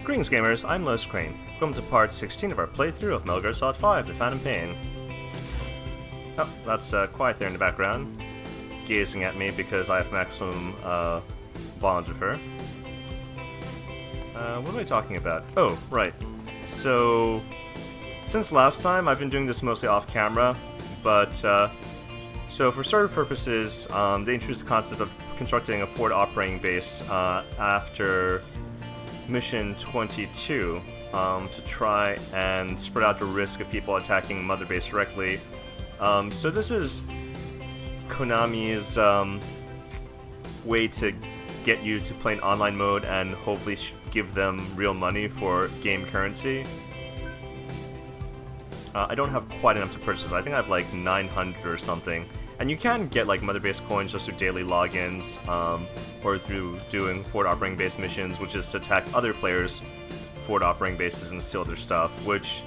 Greetings gamers, I'm LotusCrane. Welcome to part 16 of our playthrough of Metal Gear Solid 5, The Phantom Pain. Oh, that's quiet there in the background, gazing at me because I have maximum bond with her. What was I talking about? Oh, right. So, since last time, I've been doing this mostly off camera, but, so for story purposes, they introduced the concept of constructing a forward operating base after Mission 22 to try and spread out the risk of people attacking Mother Base directly. So this is Konami's way to get you to play in online mode and hopefully give them real money for game currency. I don't have quite enough to purchase. I think I have like 900 or something. And you can get like Mother Base coins just through daily logins, or through doing forward operating base missions, which is to attack other players' forward operating bases and steal their stuff, which,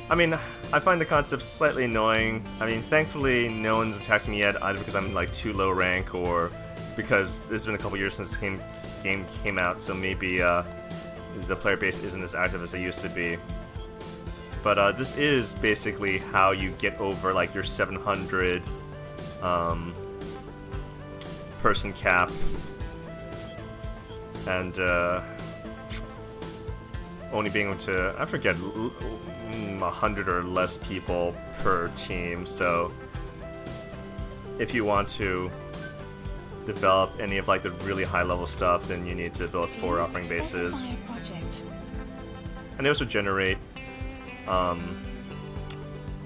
I mean, I find the concept slightly annoying. I mean, thankfully no one's attacked me yet, either because I'm like too low rank or because it's been a couple years since the game came out, so maybe the player base isn't as active as it used to be. But this is basically how you get over like your 700 person cap, and only being able to, I forget, 100 or less people per team. So if you want to develop any of like the really high level stuff, then you need to build 4 operating bases. And they also generate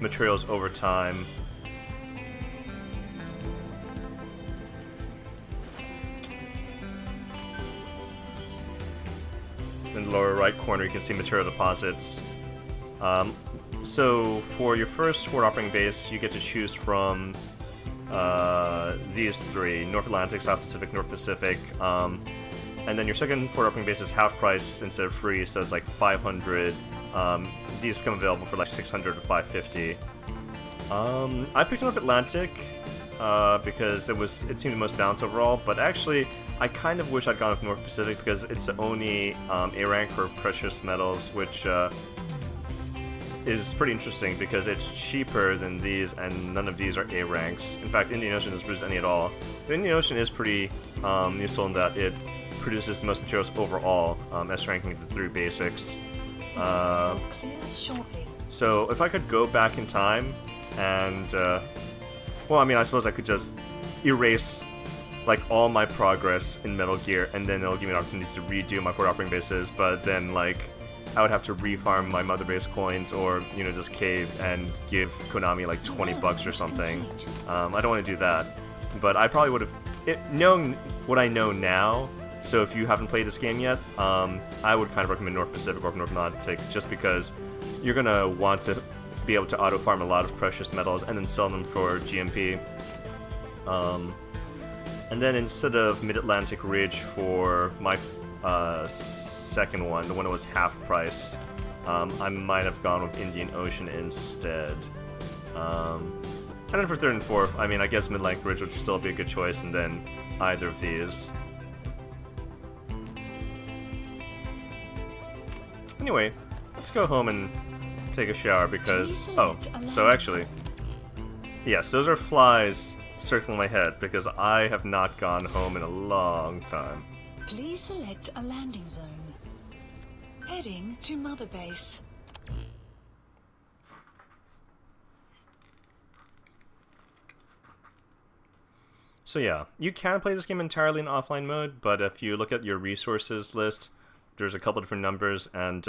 materials over time. In the lower right corner you can see material deposits. So for your first forward operating base you get to choose from these 3, North Atlantic, South Pacific, North Pacific, and then your second forward operating base is half price instead of free, so it's like 500. These become available for like 600 or 550. I picked North Atlantic because it seemed the most balanced overall, but actually I kind of wish I'd gone with North Pacific because it's the only A rank for precious metals, which is pretty interesting because it's cheaper than these and none of these are A ranks. In fact, Indian Ocean doesn't produce any at all. The Indian Ocean is pretty useful in that it produces the most materials overall, S ranking the 3 basics. So if I could go back in time and, well, I mean, I suppose I could just erase like all my progress in Metal Gear, and then it'll give me an opportunity to redo my forward operating bases, but then like I would have to refarm my Mother Base coins, or, you know, just cave and give Konami like 20 bucks or something. I don't want to do that, but I probably would have, knowing what I know now. So if you haven't played this game yet, I would kind of recommend North Pacific or North Atlantic, just because you're gonna want to be able to auto-farm a lot of precious metals and then sell them for GMP. And then instead of Mid-Atlantic Ridge for my second one, the one that was half price, I might have gone with Indian Ocean instead. And then for third and fourth, I mean, I guess Mid-Atlantic Ridge would still be a good choice, and then either of these. Anyway, let's go home and take a shower because, oh, so actually, yes, those are flies circling my head because I have not gone home in a long time. Please select a landing zone. Heading to Mother Base. So yeah, you can play this game entirely in offline mode, but if you look at your resources list, there's a couple different numbers, and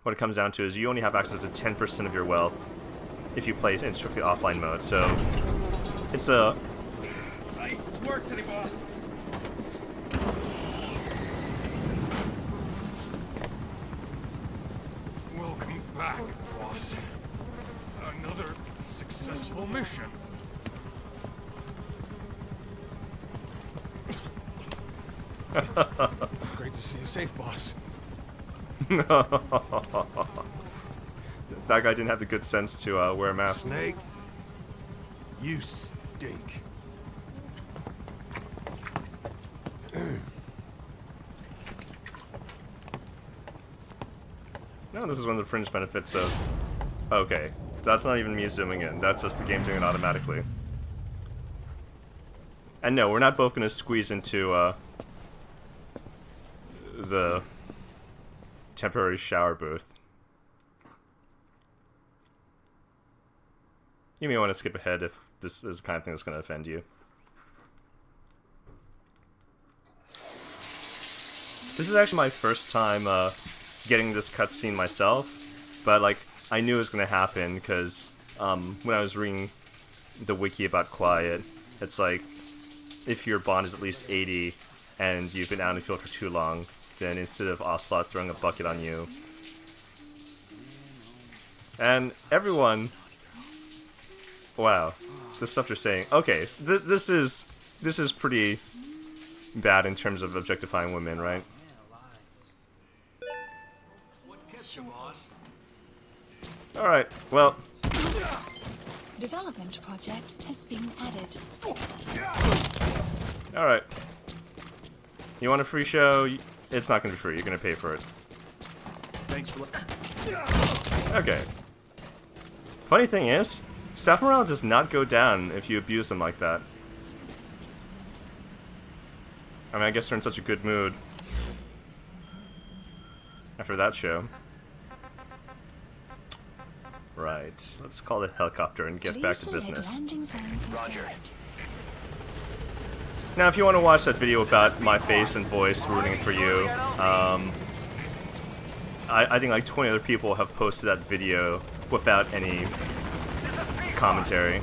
what it comes down to is you only have access to 10% of your wealth if you play in strictly offline mode. So it's a nice work today, boss. Welcome back, boss. Another successful mission. Great to see you safe, boss. That guy didn't have the good sense to wear a mask. Snake, you stink. No, this is one of the fringe benefits of... Okay, that's not even me zooming in. That's just the game doing it automatically. And no, we're not both going to squeeze into the temporary shower booth. You may want to skip ahead if this is the kind of thing that's going to offend you. This is actually my first time getting this cutscene myself, but like I knew it was going to happen because when I was reading the wiki about Quiet, it's like if your bond is at least 80 and you've been out in the field for too long, then instead of Ocelot throwing a bucket on you, and everyone, wow, the stuff they're saying. Okay, so this is pretty bad in terms of objectifying women, right? Alright, well... Development project has been added. Alright. You want a free show? It's not going to be free, you're going to pay for it. Thanks for... Okay. Funny thing is, staff morale does not go down if you abuse them like that. I mean, I guess they're in such a good mood after that show. Right, let's call the helicopter and get back to business. Roger. Now, if you want to watch that video about my face and voice rooting for you, I think like 20 other people have posted that video without any commentary.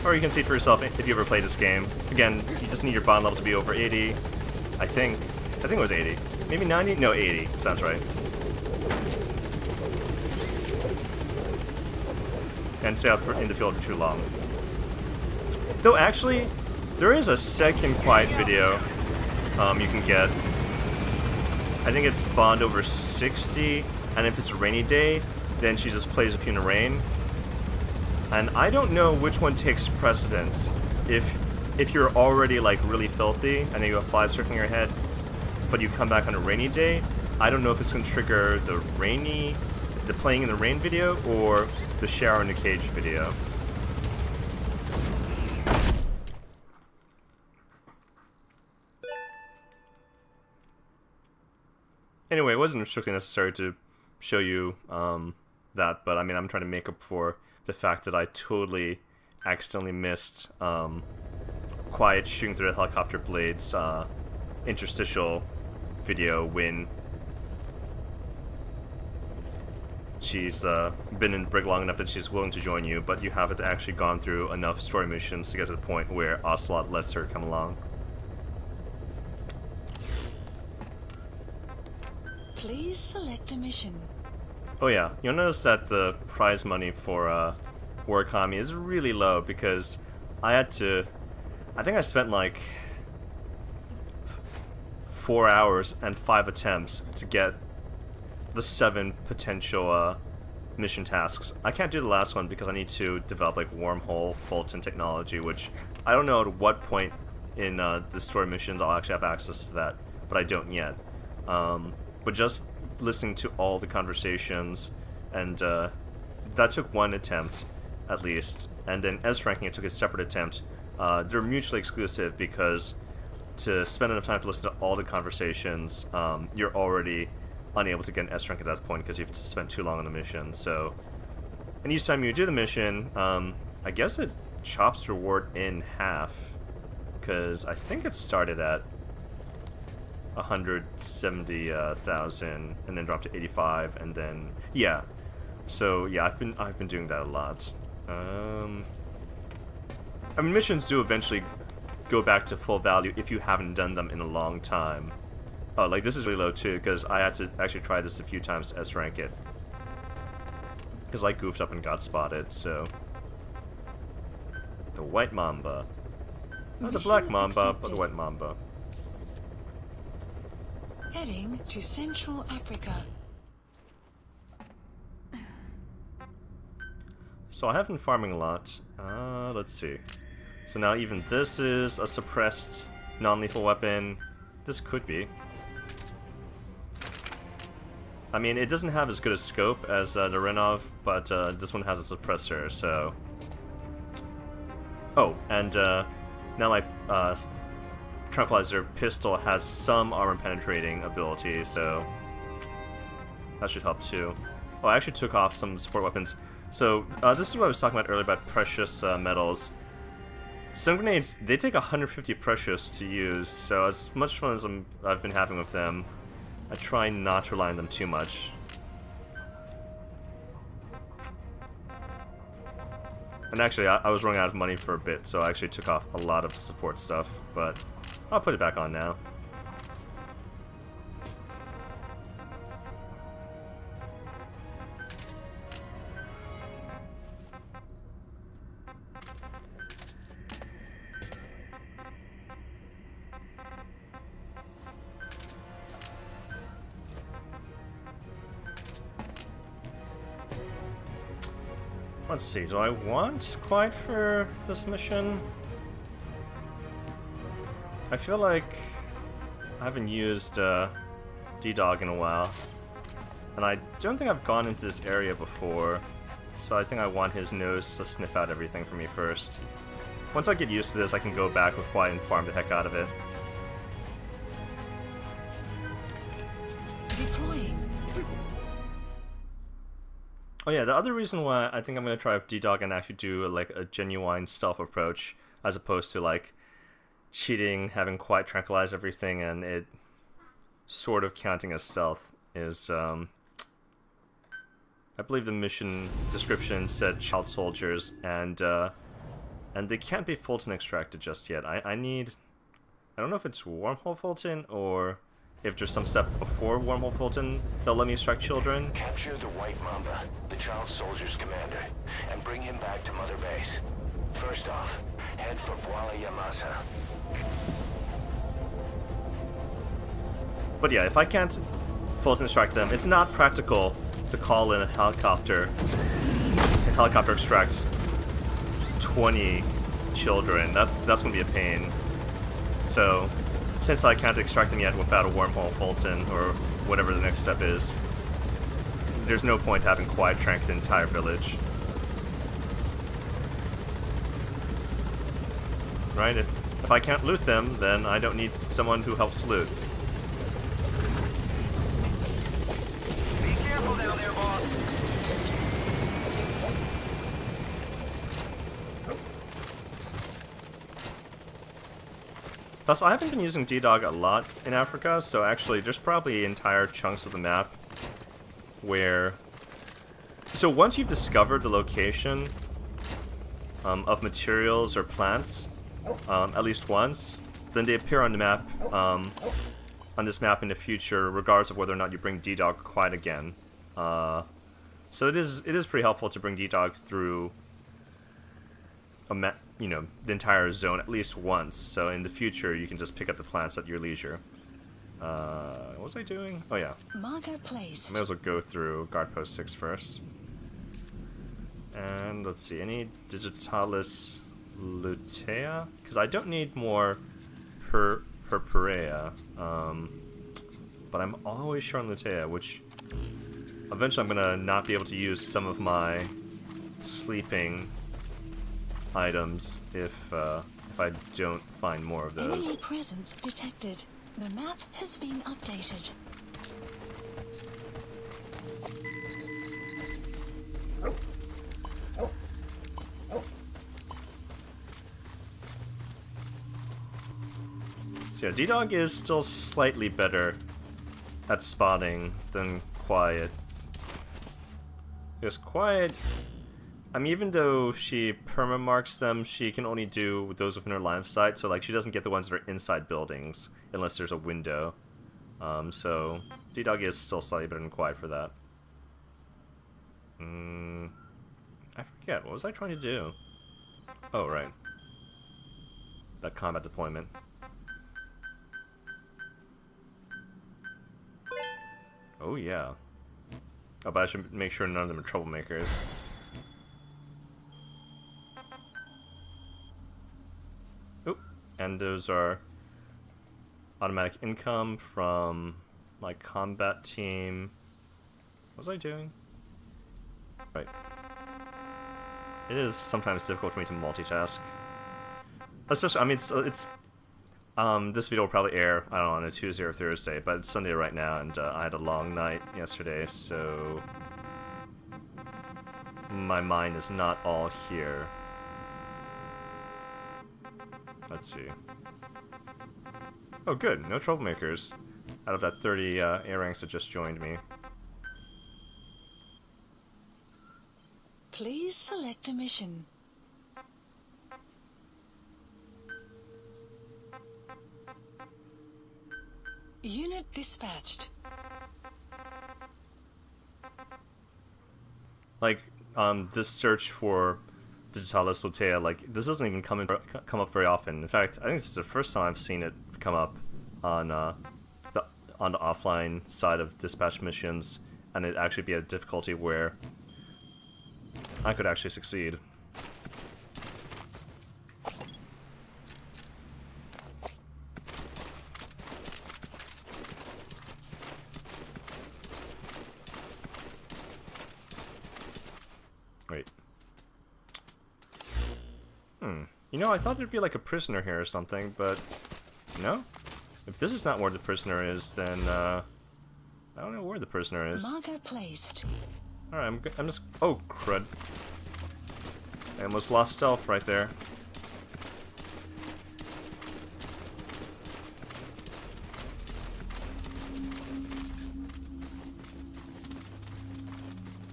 Or you can see it for yourself if you ever played this game. Again, you just need your bond level to be over 80. I think it was 80. Maybe 90? No, 80. Sounds right. And stay out in the field for too long. Though actually, there is a second Quiet video you can get. I think it's bond over 60, and if it's a rainy day, then she just plays with you in the rain. And I don't know which one takes precedence. If you're already like really filthy and then you have flies circling your head, but you come back on a rainy day, I don't know if it's gonna trigger the playing in the rain video or the shower in the cage video. Anyway, it wasn't strictly necessary to show you that, but I mean, I'm trying to make up for the fact that I totally accidentally missed Quiet shooting through the helicopter blades interstitial video when she's been in Brig long enough that she's willing to join you, but you haven't actually gone through enough story missions to get to the point where Ocelot lets her come along. Please select a mission. Oh yeah, you'll notice that the prize money for War Economy is really low because I think I spent like 4 hours and 5 attempts to get the 7 potential mission tasks. I can't do the last one because I need to develop like wormhole Fulton technology, which I don't know at what point in the story missions I'll actually have access to that, but I don't yet. But just listening to all the conversations, and that took 1 attempt at least, and then S-ranking it took a separate attempt. They're mutually exclusive because to spend enough time to listen to all the conversations, you're already unable to get an S rank at that point because you've spent too long on the mission. So, and each time you do the mission, I guess it chops the reward in half, because I think it started at 170,000 and then dropped to 85, and then yeah. So yeah, I've been doing that a lot. I mean, missions do eventually go back to full value if you haven't done them in a long time. Oh, like this is really low too, because I had to actually try this a few times to S-rank it. Because I goofed up and got spotted, so... The White Mamba. Not the Black Mamba, but the White Mamba. Heading to Central Africa. So I have been farming a lot. Let's see. So now even this is a suppressed non-lethal weapon. This could be. I mean, it doesn't have as good a scope as the Renov, but this one has a suppressor, so... Oh, and now my tranquilizer pistol has some armor-penetrating ability, so that should help too. Oh, I actually took off some support weapons. So, this is what I was talking about earlier about precious metals. Stun grenades, they take 150 precious to use, so as much fun as I've been having with them, I try not to rely on them too much. And actually, I was running out of money for a bit, so I actually took off a lot of support stuff, but I'll put it back on now. Let's see, do I want quiet for this mission? I feel like I haven't used D-Dog in a while. And I don't think I've gone into this area before, so I think I want his nose to sniff out everything for me first. Once I get used to this, I can go back with quiet and farm the heck out of it. Deploying. Oh yeah, the other reason why I think I'm going to try with D-Dog and actually do like a genuine stealth approach, as opposed to like cheating, having quiet tranquilize everything, and it sort of counting as stealth, is I believe the mission description said child soldiers, and they can't be Fulton extracted just yet. I don't know if it's Wormhole Fulton or if there's some step before Wormhole Fulton they'll let me extract children. Capture the White Mamba, the child soldier's commander, and bring him back to Mother Base. First off, head for Voila Yamasa. But yeah, if I can't Fulton extract them, it's not practical to call in a helicopter to helicopter extract 20 children. That's gonna be a pain. So since I can't extract them yet without a Wormhole Fulton, or whatever the next step is, there's no point having quiet trank the entire village. Right? If I can't loot them, then I don't need someone who helps loot. Be careful down there, boss. Plus, I haven't been using D-Dog a lot in Africa, so actually there's probably entire chunks of the map where... So once you've discovered the location of materials or plants, at least once, then they appear on the map, on this map in the future, regardless of whether or not you bring D-Dog quiet again. So it is pretty helpful to bring D-Dog through the entire zone at least once, so in the future you can just pick up the plants at your leisure. What was I doing? Oh yeah. Marker placed. I may as well go through Guard Post 6 first. And let's see, any Digitalis Lutea? Because I don't need more Purpurea, but I'm always short on Lutea, which eventually I'm gonna not be able to use some of my sleeping items if I don't find more of those. Enemy presence detected. The map has been updated. So yeah, D-Dog is still slightly better at spotting than Quiet. Because Quiet, I mean, even though she perma-marks them, she can only do those within her line of sight, so like she doesn't get the ones that are inside buildings, unless there's a window. So D-Dog is still slightly better than Quiet for that. I forget, what was I trying to do? Oh, right. That combat deployment. Oh yeah. Oh, but I should make sure none of them are troublemakers. Oop. And those are automatic income from my combat team What was I doing? Right. It is sometimes difficult for me to multitask. Especially, I mean, it's this video will probably air, I don't know, on a Tuesday or Thursday, but it's Sunday right now, and I had a long night yesterday, so my mind is not all here. Let's see. Oh, good. No troublemakers out of that 30 A-ranks that just joined me. Please select a mission. Unit dispatched. Like, this search for Digitalis Lutea, like, this doesn't even come up very often. In fact, I think this is the first time I've seen it come up on the offline side of dispatch missions, and it actually be a difficulty where I could actually succeed. Wait. You know, I thought there'd be like a prisoner here or something, but no? If this is not where the prisoner is, then I don't know where the prisoner is. Marker placed. Alright, I'm just... Oh, crud. I almost lost stealth right there.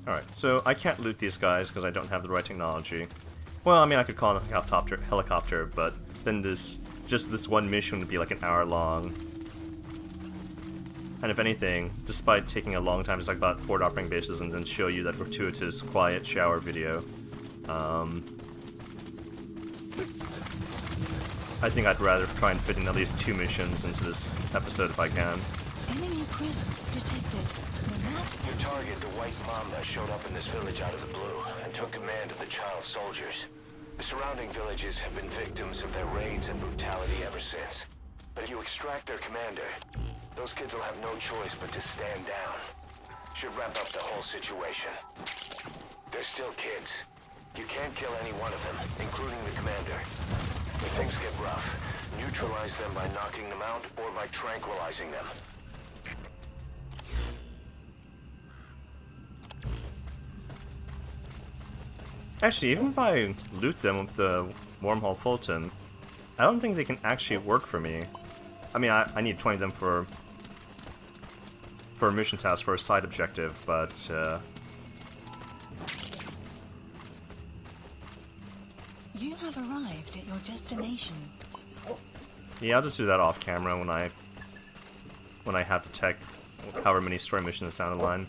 Alright, so I can't loot these guys because I don't have the right technology. Well, I mean, I could call it a helicopter, but then just this one mission would be like an hour long. And if anything, despite taking a long time to talk about forward operating bases and then show you that gratuitous quiet shower video, I think I'd rather try and fit in at least 2 missions into this episode if I can. Enemy presence detected. The map. Your target, the White Mamba, showed up in this village out of the blue and took command of the child soldiers. The surrounding villages have been victims of their raids and brutality ever since. But if you extract their commander, those kids will have no choice but to stand down. Should wrap up the whole situation. They're still kids. You can't kill any one of them, including the commander. If things get rough, neutralize them by knocking them out or by tranquilizing them. Actually, even if I loot them with the Wormhole Fulton, I don't think they can actually work for me. I mean, I need 20 of them for a mission task for a side objective, but You have arrived at your destination. yeah, I'll just do that off camera when I have to tech however many story missions down the line.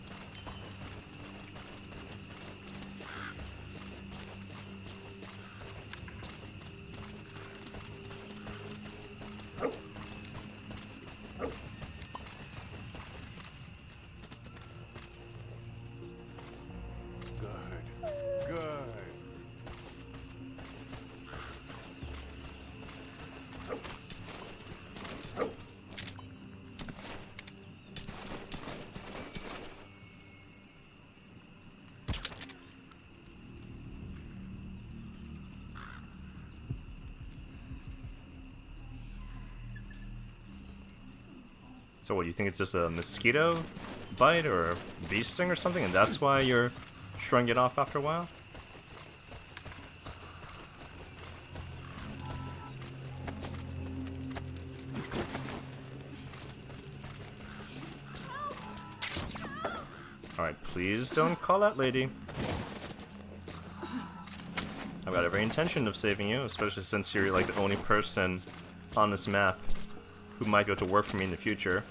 So what, you think it's just a mosquito bite or a bee sting or something, and that's why you're shrugging it off after a while? Alright, please don't call that lady. I've got every intention of saving you, especially since you're like the only person on this map who might go to work for me in the future.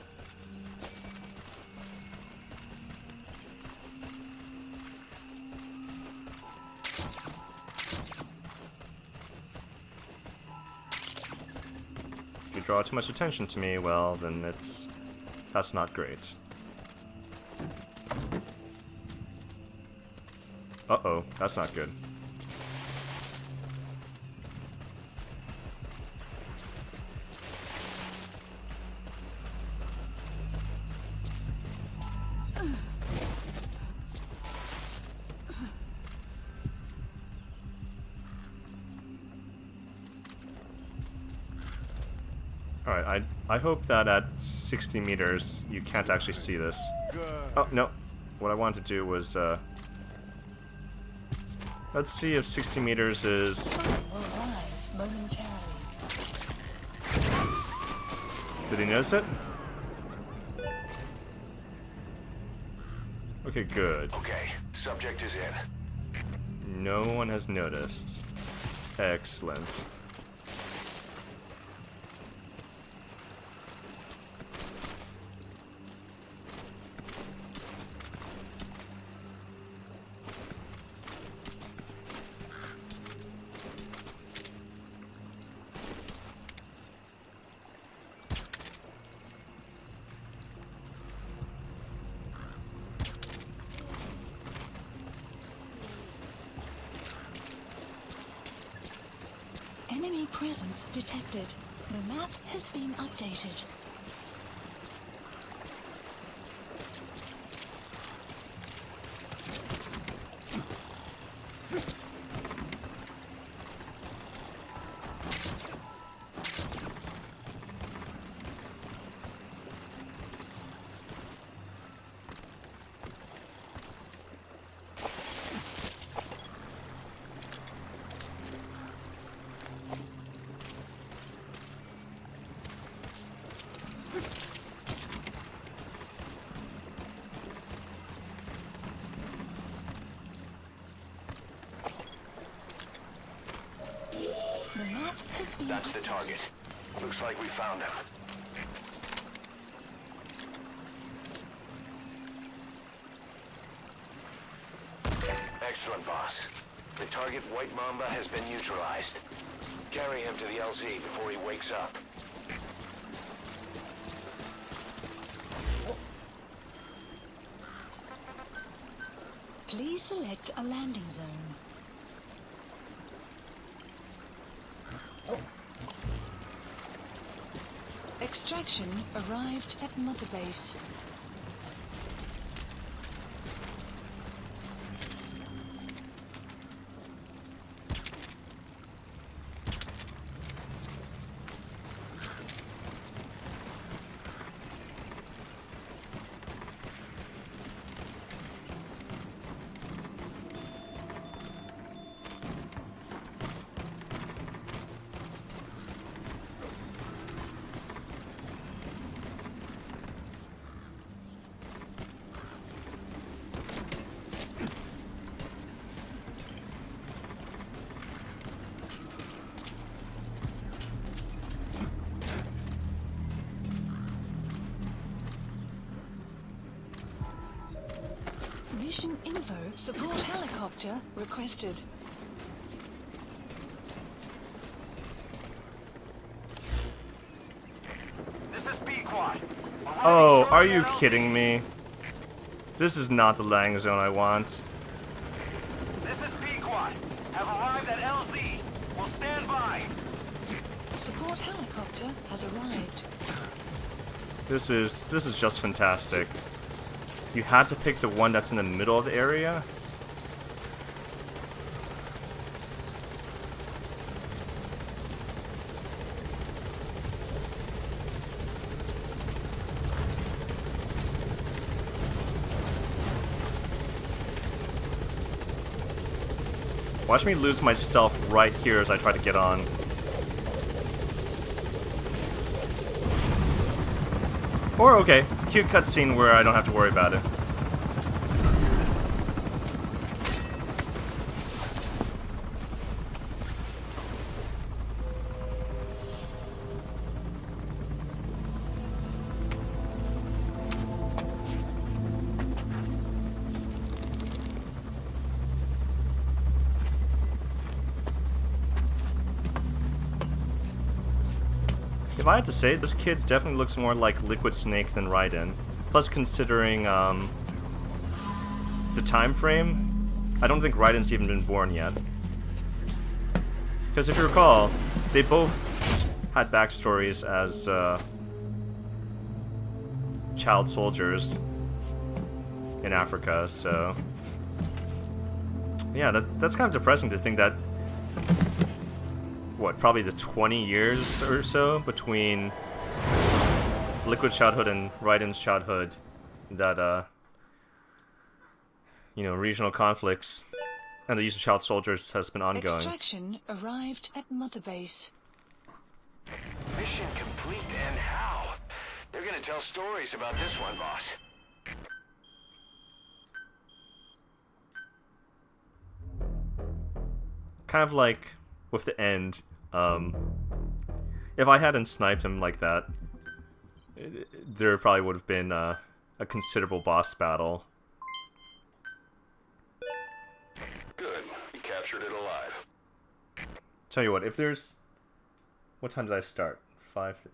If you draw too much attention to me, well, then that's not great. Uh-oh, that's not good. Alright, I hope that at 60 meters you can't actually see this. Oh, no. What I wanted to do was, let's see if 60 meters is... Sun will rise momentarily. Did he notice it? Okay, good. Okay, subject is in. No one has noticed. Excellent. Enemy presence detected. The map has been updated. The map has been That's the updated. target. Looks like we found him. Excellent, boss. The target White Mamba has been neutralized. Carry him to the LZ before he wakes up. Please select a landing zone. Extraction arrived at Mother Base. Mission info. Support helicopter requested. This is B-Quad. Oh, are you kidding me? This is not the landing zone I want. This is B-Quad. Have arrived at LZ. Will stand by. Support helicopter has arrived. This is just fantastic. You had to pick the one that's in the middle of the area? Watch me lose my stealth right here as I try to get on. Or, okay, cute cutscene where I don't have to worry about it. If I had to say, this kid definitely looks more like Liquid Snake than Raiden. Plus, considering the time frame, I don't think Raiden's even been born yet. Because if you recall, they both had backstories as child soldiers in Africa, so... Yeah, that's kind of depressing to think that... What, probably the 20 years or so between Liquid Childhood and Raiden's childhood, that you know, regional conflicts and the use of child soldiers has been ongoing. Extraction arrived at Mother Base. Mission complete, and how? They're gonna tell stories about this one, boss. Kind of like with the end, if I hadn't sniped him like that, there probably would have been a considerable boss battle. Good. You captured it alive. Tell you what, if there's... What time did I start? 5...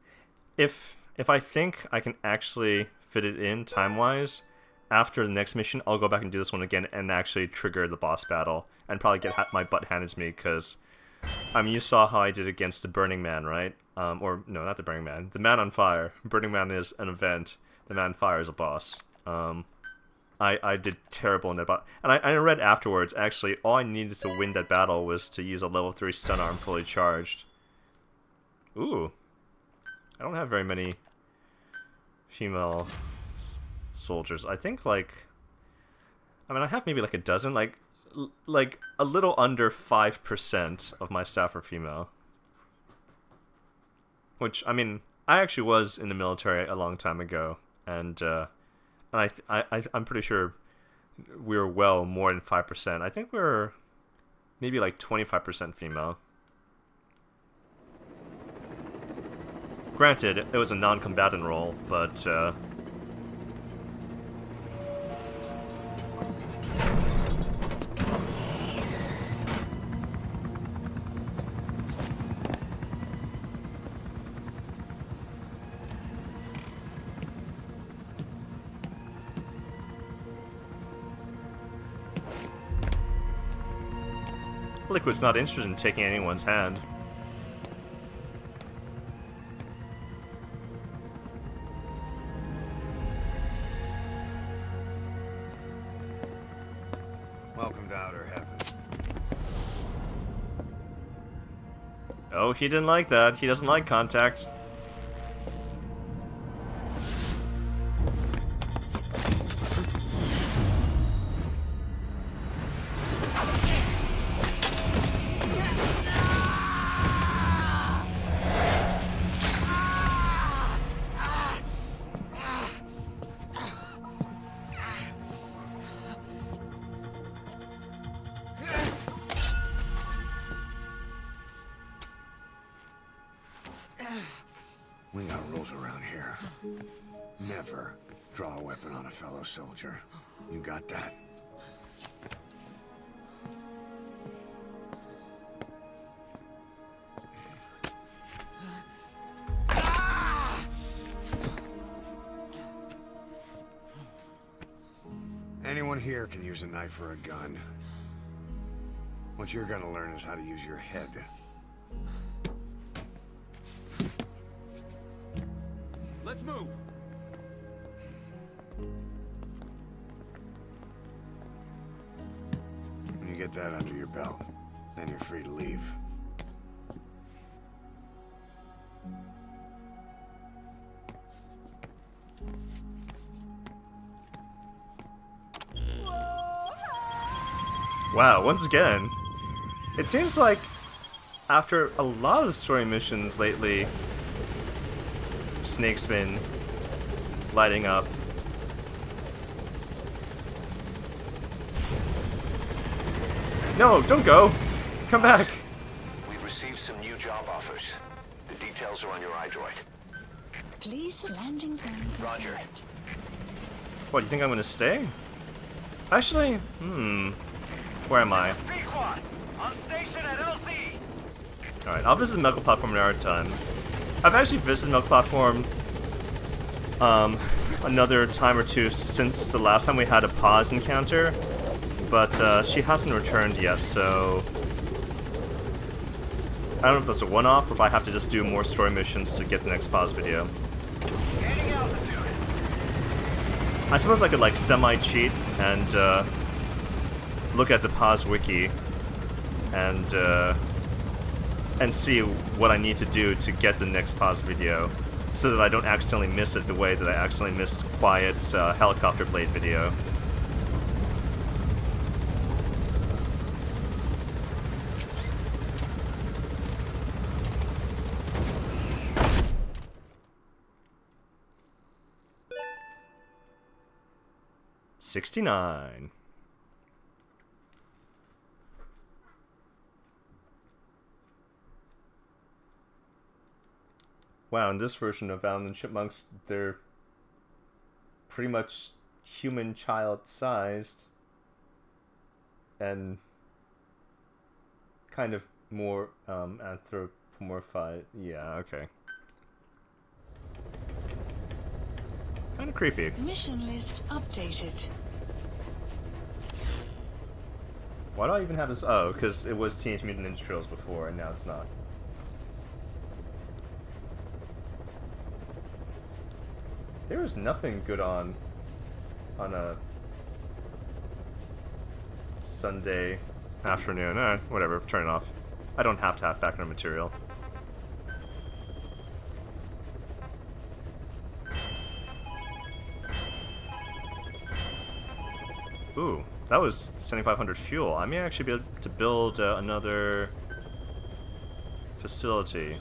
If I think I can actually fit it in time-wise, after the next mission, I'll go back and do this one again and actually trigger the boss battle, and probably get my butt handed to me, because... I mean, you saw how I did against the Burning Man, right? Or, no, not the Burning Man. The Man on Fire. Burning Man is an event. The Man on Fire is a boss. I did terrible in that battle. And I read afterwards, actually, all I needed to win that battle was to use a level 3 stun arm fully charged. Ooh. I don't have very many female soldiers. I think, like... I mean, I have maybe like a dozen, like a little under 5% of my staff are female. Which, I mean, I actually was in the military a long time ago, and I'm pretty sure we were well more than 5%. I think we were maybe like 25% female. Granted, it was a non-combatant role, but Liquid's not interested in taking anyone's hand. Welcome to outer heaven. Oh, he didn't like that. He doesn't like contact. We got rules around here. Never draw a weapon on a fellow soldier. You got that? Anyone here can use a knife or a gun. What you're gonna learn is how to use your head. Let's move. When you get that under your belt, then you're free to leave. Wow, once again, it seems like after a lot of the story missions lately, Snake's been lighting up. No, don't go! Come back! We've received some new job offers. The details are on your iDroid. Please landing zone confirmed. Roger. What, you think I'm gonna stay? Actually, where am I? P-Quad, on station at LC. Alright, I'll visit the medical platform in our time. I've actually visited Milk Platform another time or two since the last time we had a pause encounter, but she hasn't returned yet, so I don't know if that's a one-off or if I have to just do more story missions to get the next pause video. Gaining altitude. I suppose I could like semi-cheat and look at the pause wiki and see what I need to do to get the next pause video. so that I don't accidentally miss it the way that I accidentally missed Quiet's helicopter blade video. $69. Wow, in this version of Alvin and Chipmunks, they're pretty much human child-sized and kind of more anthropomorphized. Yeah, okay. Kind of creepy. Mission list updated. Why do I even have this? Oh, because it was Teenage Mutant Ninja Turtles before, and now it's not. There is nothing good on a Sunday afternoon. Whatever, turn it off. I don't have to have background material. Ooh, that was 7,500 fuel. I may actually be able to build another facility.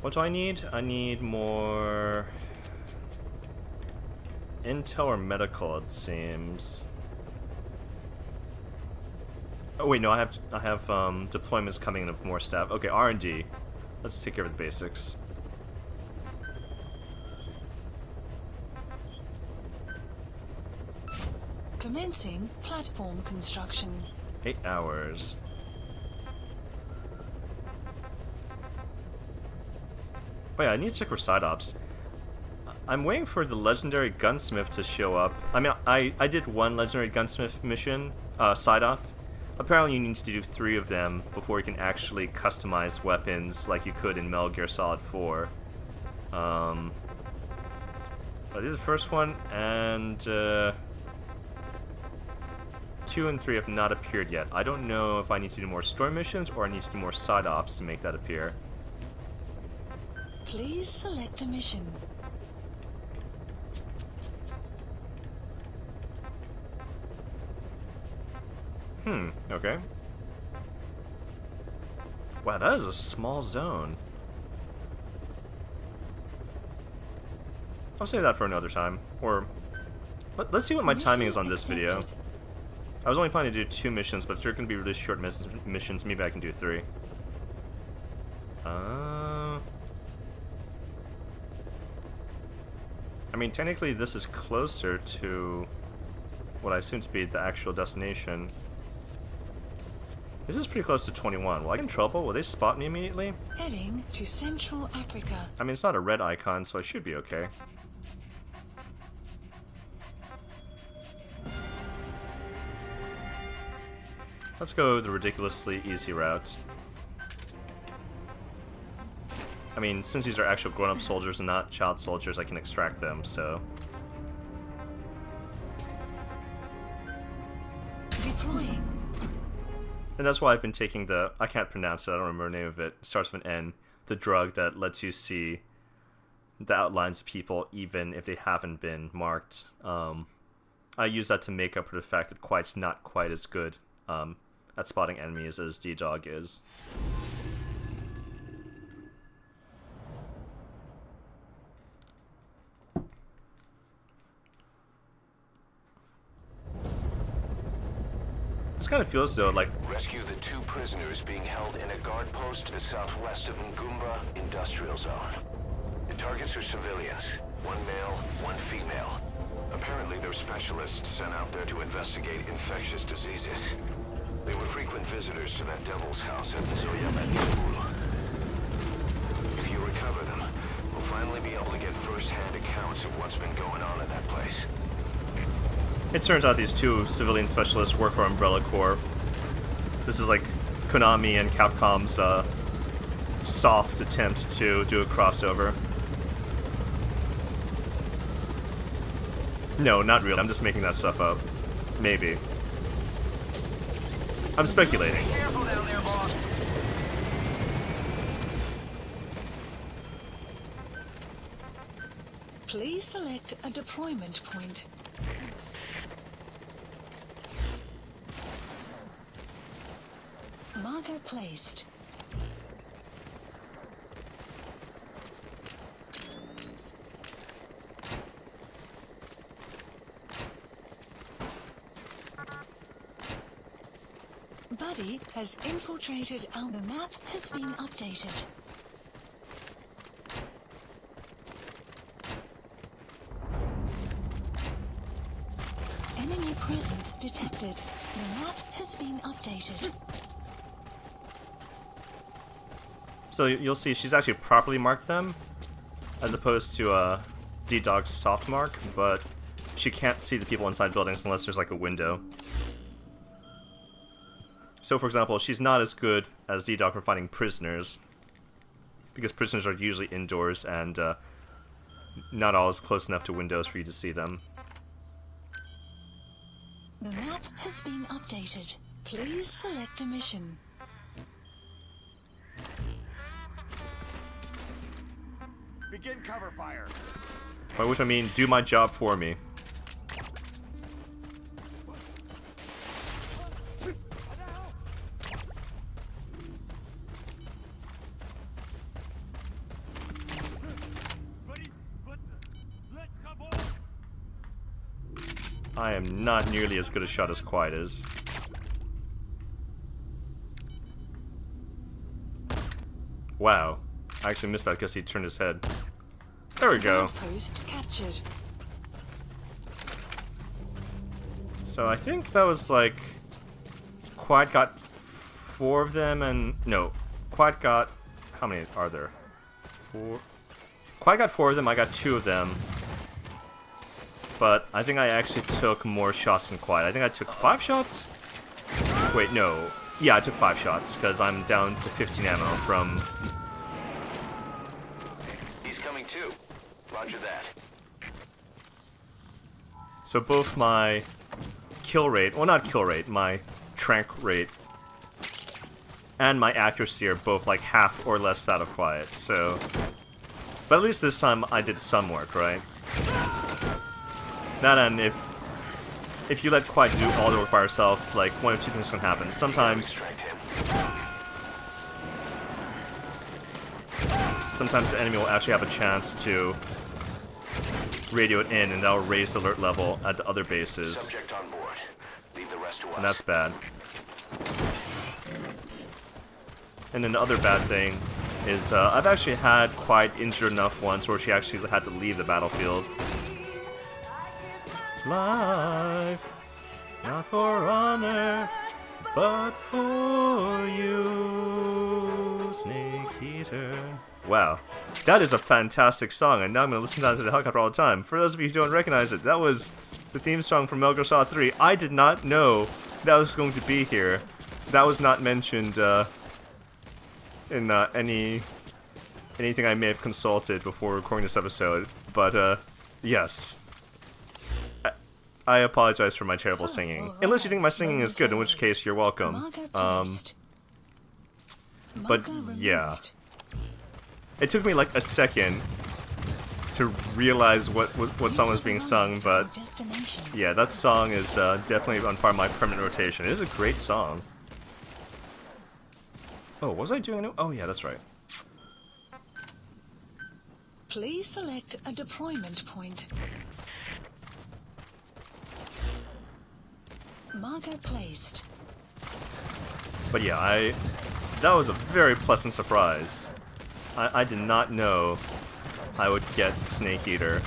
What do I need? I need more intel or medical, it seems. Oh wait, no, I have deployments coming in of more staff. Okay, R&D. Let's take care of the basics. Commencing platform construction. 8 hours. Oh yeah, I need to check for side ops. I'm waiting for the legendary gunsmith to show up. I mean, I did one legendary gunsmith mission, side op. Apparently you need to do 3 of them before you can actually customize weapons like you could in Metal Gear Solid 4. I did the first one, and 2 and 3 have not appeared yet. I don't know if I need to do more story missions or I need to do more side ops to make that appear. Please select a mission. Okay. Wow, that is a small zone. I'll save that for another time. Or, let's see what my timing is on this video. I was only planning to do 2 missions, but if they're going to be really short missions, maybe I can do 3. I mean, technically this is closer to what I assume to be the actual destination. This is pretty close to 21. Will I get in trouble? Will they spot me immediately? Heading to Central Africa. I mean, it's not a red icon, so I should be okay. Let's go the ridiculously easy route. I mean, since these are actual grown-up soldiers and not child soldiers, I can extract them, so... Deploying. And that's why I've been taking the... I can't pronounce it, I don't remember the name of it. It starts with an N. The drug that lets you see the outlines of people even if they haven't been marked. I use that to make up for the fact that Quiet's not quite as good at spotting enemies as D-Dog is. This kind of feels though like... Rescue the 2 prisoners being held in a guard post to the southwest of Ngumba Industrial Zone. The targets are civilians. 1 male, 1 female. Apparently they're specialists sent out there to investigate infectious diseases. They were frequent visitors to that devil's house at Zoyamet School. If you recover them, we'll finally be able to get first-hand accounts of what's been going on in that place. It turns out these 2 civilian specialists work for Umbrella Corps. This is like Konami and Capcom's soft attempt to do a crossover. No, not really. I'm just making that stuff up. Maybe. I'm speculating. Careful down there, boss. Please select a deployment point. Marker placed. Buddy has infiltrated our map has been updated. Enemy presence detected. The map has been updated. So you'll see she's actually properly marked them, as opposed to D-Dog's soft mark, but she can't see the people inside buildings unless there's like a window. So for example, she's not as good as D-Dog for finding prisoners, because prisoners are usually indoors and not always close enough to windows for you to see them. The map has been updated. Please select a mission. Begin cover fire. By which I mean, do my job for me. I am not nearly as good a shot as Quiet is. Wow. I actually missed that because he turned his head. There we go. Post captured. So I think that was like... Quiet got 4 of them and... No. Quiet got... How many are there? 4... Quiet got 4 of them, I got 2 of them. But I think I actually took more shots than Quiet. I think I took 5 shots? Wait, no. Yeah, I took 5 shots, because I'm down to 15 ammo from... He's coming too. Roger that. So both my kill rate, well not kill rate, my trank rate, and my accuracy are both like half or less that of Quiet, so... But at least this time I did some work, right? That and if you let Quiet do all the work by herself, like, one of 2 things can happen. Sometimes the enemy will actually have a chance to radio it in, and that'll raise the alert level at the other bases. Subject on board. Leave the rest to us. And that's bad. And then the other bad thing is I've actually had Quiet injured enough once where she actually had to leave the battlefield. Life, not for honor, but for you, Snake Eater. Wow, that is a fantastic song, and now I'm going to listen to that to the helicopter all the time. For those of you who don't recognize it, that was the theme song from Metal Gear Solid 3. I did not know that was going to be here. That was not mentioned in anything I may have consulted before recording this episode, but yes. I apologize for my terrible singing. Unless you think my singing is good, in which case you're welcome. But yeah. It took me like a second to realize what song was being sung, but yeah, that song is definitely on part of my permanent rotation. It is a great song. Oh, was I doing it? Oh yeah, that's right. Please select a deployment point. Marker placed. But yeah, that was a very pleasant surprise. I did not know I would get Snake Eater.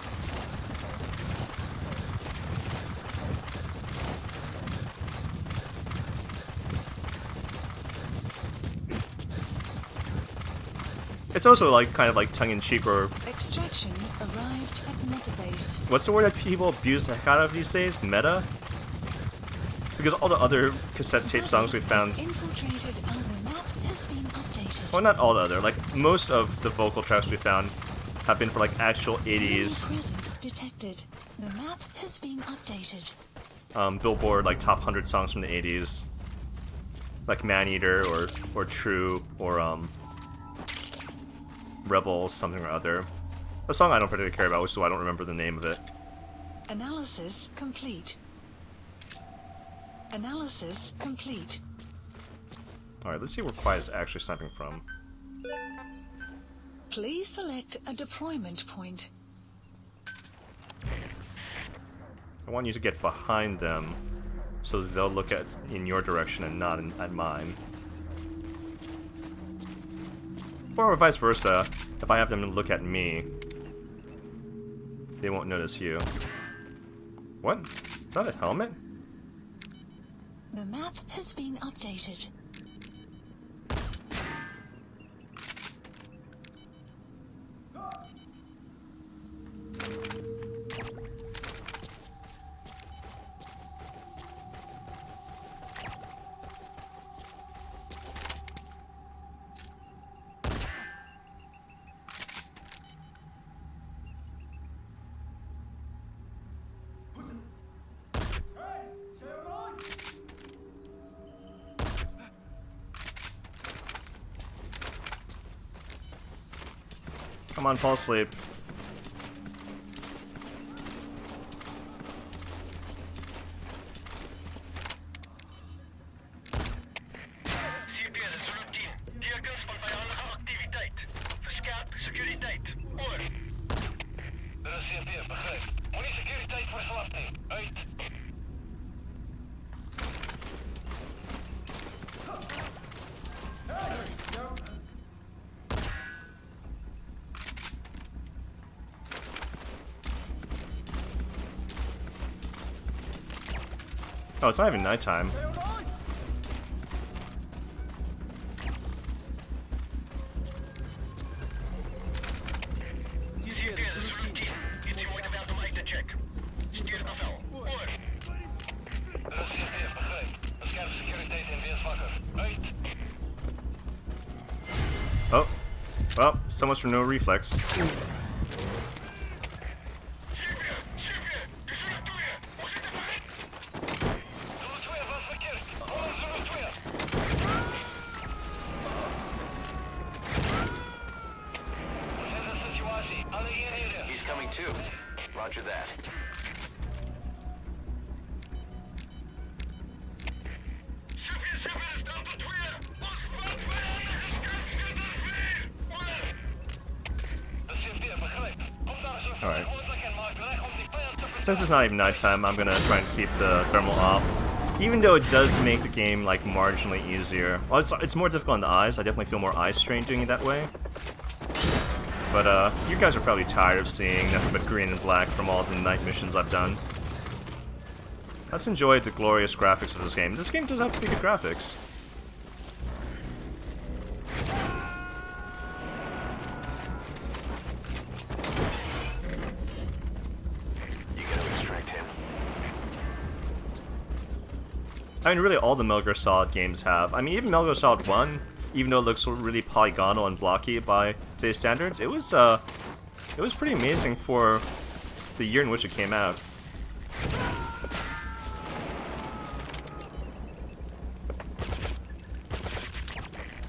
It's also like kind of like tongue-in-cheek or... Extraction arrived at meta base. What's the word that people abuse the heck out of these days? Meta? Because all the other cassette tape songs we found... Well, not all the other. Like, most of the vocal tracks we found have been for, like, actual 80s... Detected. The map has been updated. Billboard like top 100 songs from the 80s, like Maneater or True or Rebel something or other. A song I don't particularly care about, which is why I don't remember the name of it. Analysis complete. Analysis complete. Alright, let's see where Quiet is actually sniping from. Please select a deployment point. I want you to get behind them so that they'll look in your direction and not at mine. Or vice versa, if I have them look at me, they won't notice you. What? Is that a helmet? The map has been updated. Come on, fall asleep. CP, dit is routine. Tekens van vijandige activiteit. Verskerp sekuriteit. Oor. Dit is CP, begryp. Moenie sekuriteit verslap nie. Uit. Oh, it's not even nighttime. CP, dit is routine. Iets je moeite waard om uit te check. Stuur bevel. Oor. Dit is CP, begryp. Verskerp sekuriteit en wees wakker. Uit. Oh, well, so much for no reflex. He's coming too. Roger that. Alright. Since it's not even nighttime, I'm gonna try and keep the thermal off. Even though it does make the game, like, marginally easier. Well, it's more difficult on the eyes. I definitely feel more eye strain doing it that way. But, you guys are probably tired of seeing nothing but green and black from all the night missions I've done. I've just enjoyed the glorious graphics of this game. This game does have pretty good graphics. You gotta extract him. I mean, really all the Metal Gear Solid games have. I mean, even Metal Gear Solid 1, even though it looks really polygonal and blocky by today's standards, it was pretty amazing for the year in which it came out.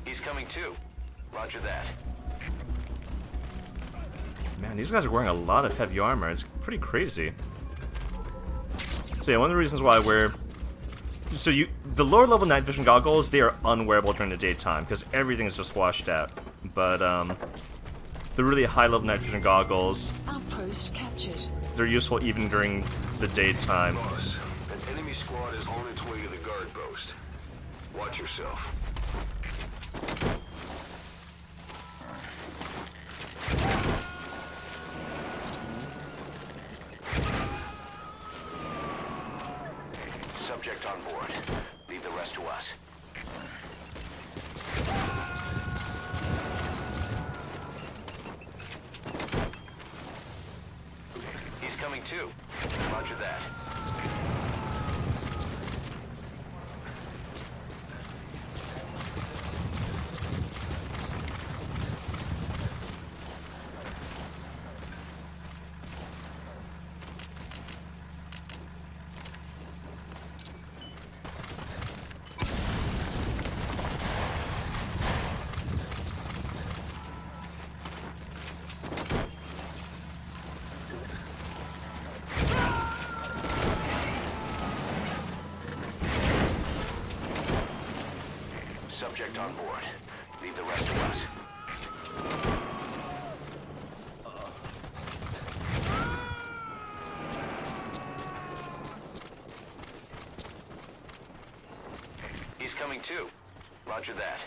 He's coming too. Roger that. Man, these guys are wearing a lot of heavy armor. It's pretty crazy. So yeah, one of the reasons why the lower level night vision goggles, they are unwearable during the daytime because everything is just washed out. But the really high level night vision goggles, Outpost captured. they're useful even during the daytime. Boss, an enemy squad is on its way to the guard post. Watch yourself. Subject on board. Leave the rest to us. He's coming too. Roger that. subject on board. Leave the rest to us. He's coming too. Roger that.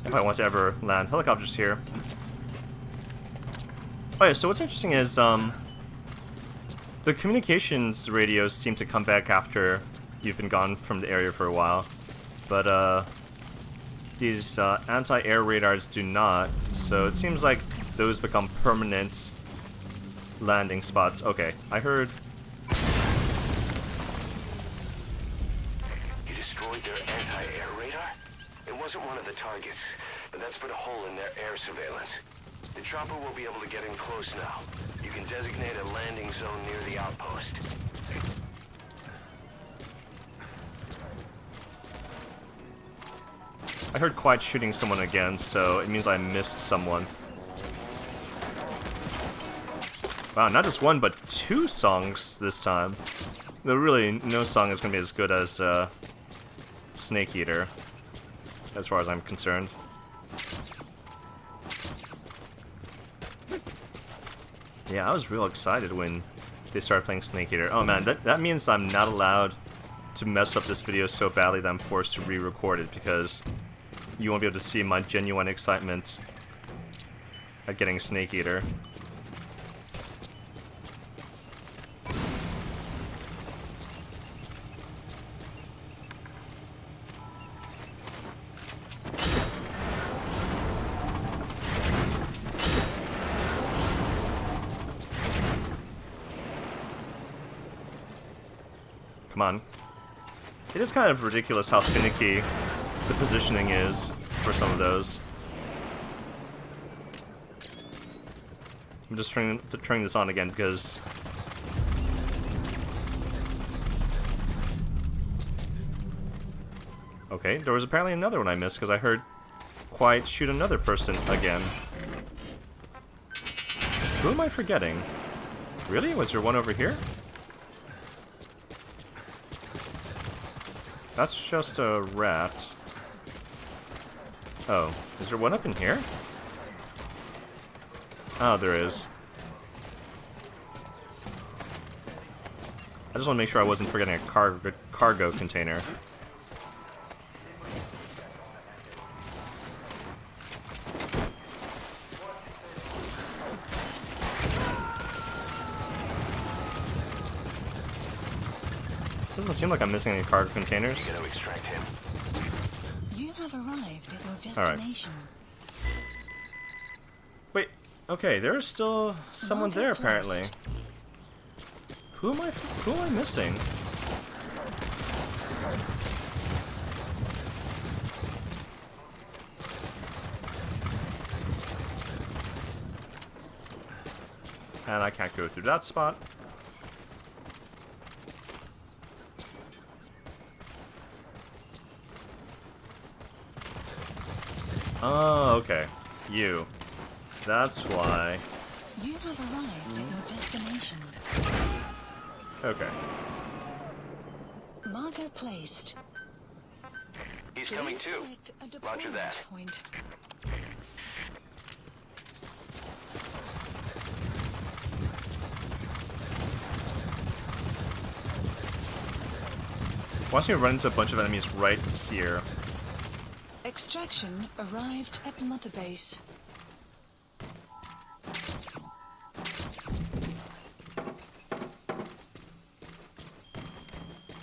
If I want to ever land helicopters here. Oh yeah, so what's interesting is, the communications radios seem to come back after you've been gone from the area for a while. But, these, anti-air radars do not, so it seems like those become permanent landing spots. Okay, I heard... You destroyed their anti-air radar? It wasn't one of the targets, but that's put a hole in their air surveillance. The chopper will be able to get in close now. You can designate a landing zone near the outpost. I heard Quiet shooting someone again, so it means I missed someone. Wow, not just one, but two songs this time. Though really, no song is going to be as good as Snake Eater, as far as I'm concerned. Yeah, I was real excited when they started playing Snake Eater. Oh man, that means I'm not allowed to mess up this video so badly that I'm forced to re-record it, because you won't be able to see my genuine excitement at getting Snake Eater. Come on. It is kind of ridiculous how finicky the positioning is for some of those. I'm just turning this on again because... Okay, there was apparently another one I missed because I heard Quiet shoot another person again. Who am I forgetting? Really? Was there one over here? That's just a rat. Oh, is there one up in here? Oh, there is. I just want to make sure I wasn't forgetting a cargo container. Doesn't seem like I'm missing any cargo containers. Gotta extract him. You have arrived at your All right. destination. Wait, okay, there's still someone there Market apparently. closed. Who am I missing? And I can't go through that spot. Oh, okay. You. That's why. You have arrived at your destination. Okay. Marker placed. He's coming Please too. select a Roger deployment that. point. Wants me to run into a bunch of enemies right here. Extraction arrived at Mother Base.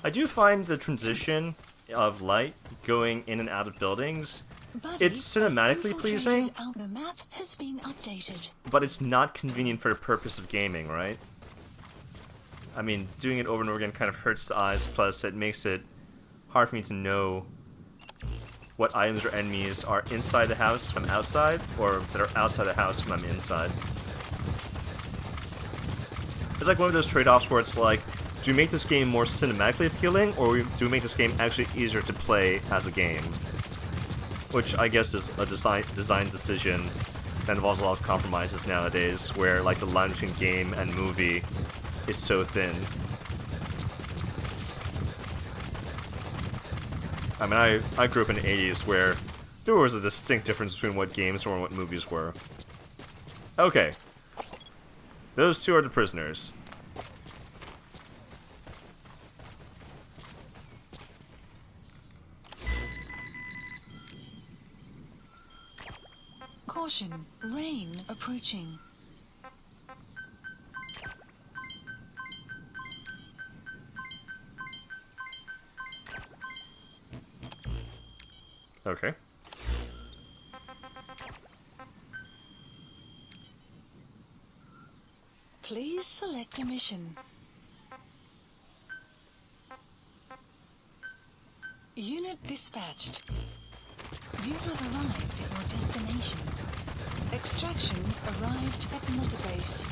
I do find the transition of light going in and out of buildings, Buddy, it's cinematically has pleasing, infiltrated the map has been updated. but it's not convenient for the purpose of gaming, right? I mean, doing it over and over again kind of hurts the eyes, plus it makes it hard for me to know what items or enemies are inside the house from outside, or that are outside the house when I'm inside. it's like one of those trade-offs where it's like, do we make this game more cinematically appealing, or do we make this game actually easier to play as a game? Which I guess is a design decision that involves a lot of compromises nowadays, where like the line between game and movie is so thin. I mean, I grew up in the 80s where there was a distinct difference between what games were and what movies were. Okay. Those two are the prisoners. Caution, rain approaching. Okay. Please select a mission. Unit dispatched. You have arrived at your destination. Extraction arrived at Mother Base.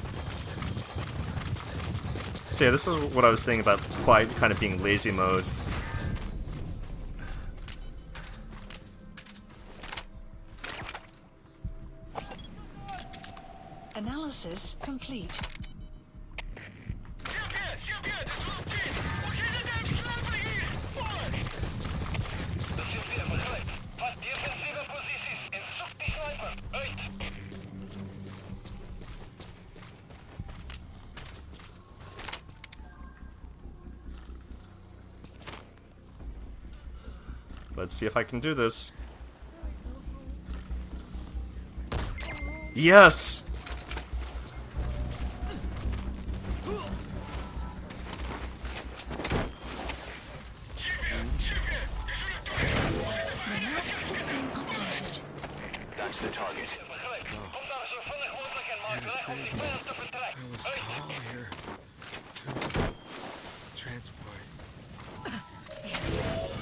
So yeah, this is what I was saying about Quiet kind of being lazy mode. Analysis complete. Let's see if I can do this. Yes! That's the target. I was called here to transport.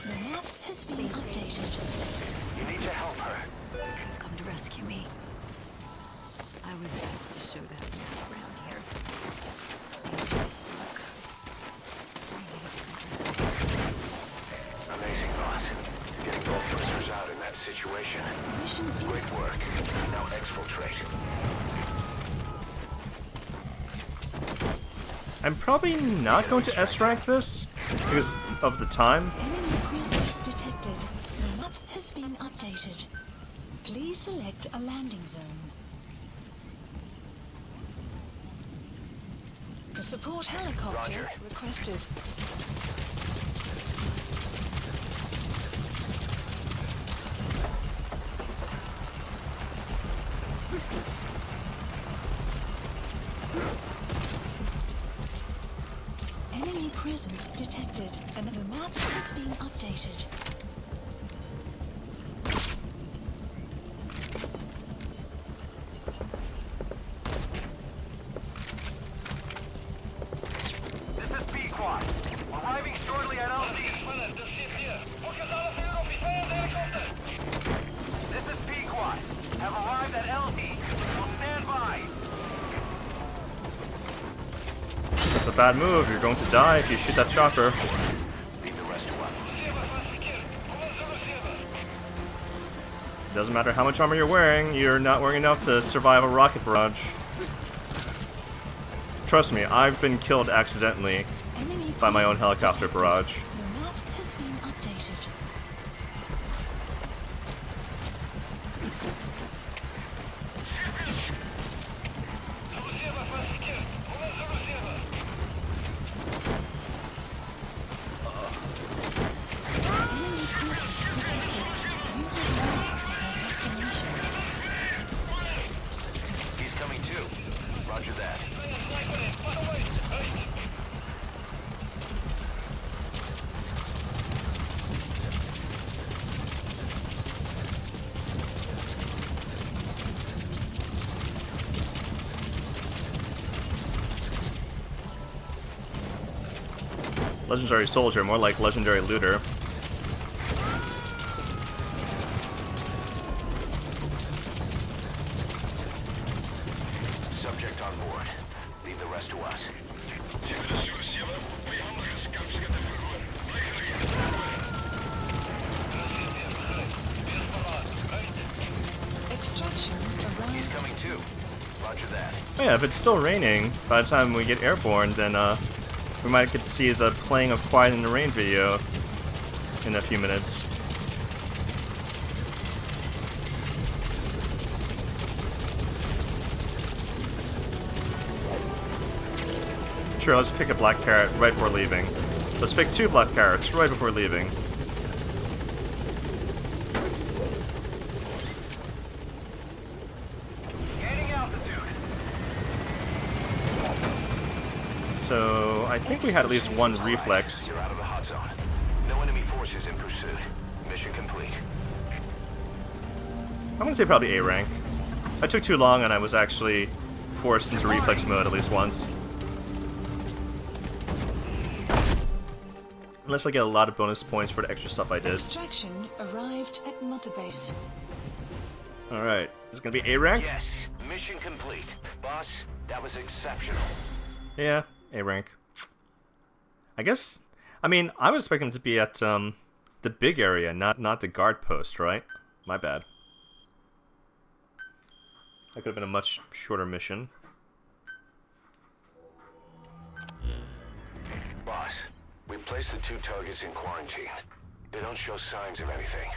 The map has been updated. You need to help her. You've come to rescue me. I was asked to show that map around here. Dangerous book. Amazing, boss. Getting both prisoners out in that situation. Mission Great work. Now exfiltrate. I'm probably not going to S-rank this because of the time. enemy presence detected. The map has been updated. Please select a landing zone. A support helicopter Roger. requested. Enemy presence detected, and the map has been updated. This is B-Quad. Arriving shortly at LZ. This is B-Quad. Have arrived at LZ. Will stand by. It's a bad move. You're going to die if you shoot that chopper. Leave the rest to us. Doesn't matter how much armor you're not wearing enough to survive a rocket barrage. Trust me, I've been killed accidentally Enemy by my own presence helicopter detected. barrage. The map has been updated. Enemy presence detected. You have arrived at your destination. He's coming too. Roger that. Legendary soldier, more like legendary looter. Subject on board. The leave the rest to us. Extraction He's arrived. coming too. Roger that. Oh yeah, if it's still raining by the time we get airborne, then we might get to see the playing of Quiet in the Rain video in a few minutes. Sure, let's pick a black carrot right before leaving. Let's pick 2 black carrots right before leaving. Gaining altitude. So, I think we had at least 1 reflex. You're out of the hot zone. No enemy forces in pursuit. Mission complete. I'm gonna say probably A rank. I took too long and I was actually forced into reflex mode at least once. Unless I get a lot of bonus points for the extra stuff I did. Extraction arrived at Mother Base. Alright, is it gonna be A rank? Yes, mission complete. Boss, that was exceptional. Yeah, A rank. I guess, I mean, I was expecting to be at the big area, not the guard post, right? My bad. That could have been a much shorter mission. Boss, we placed the 2 targets in quarantine. They don't show signs of anything,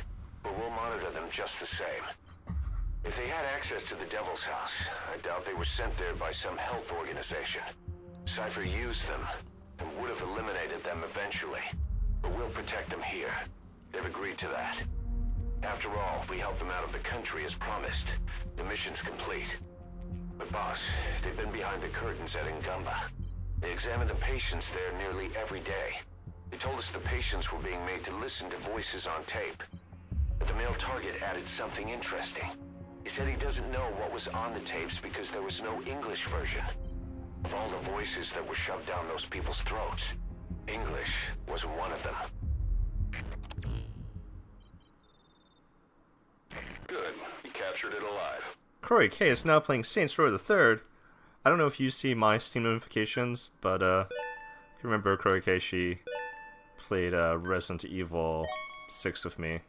but we'll monitor them just the same. If they had access to the Devil's House, I doubt they were sent there by some health organization. Cypher used them, and would have eliminated them eventually. But we'll protect them here. They've agreed to that. After all, we helped them out of the country as promised. The mission's complete. But boss, they've been behind the curtains at Ngamba. They examined the patients there nearly every day. They told us the patients were being made to listen to voices on tape. But the male target added something interesting. He said he doesn't know what was on the tapes because there was no English version. Of all the voices that were shoved down those people's throats, English was one of them. Good. You captured it alive. Croy K is now playing Saints Row the Third. I don't know if you see my Steam notifications, but if you remember Croy K, she played Resident Evil 6 with me.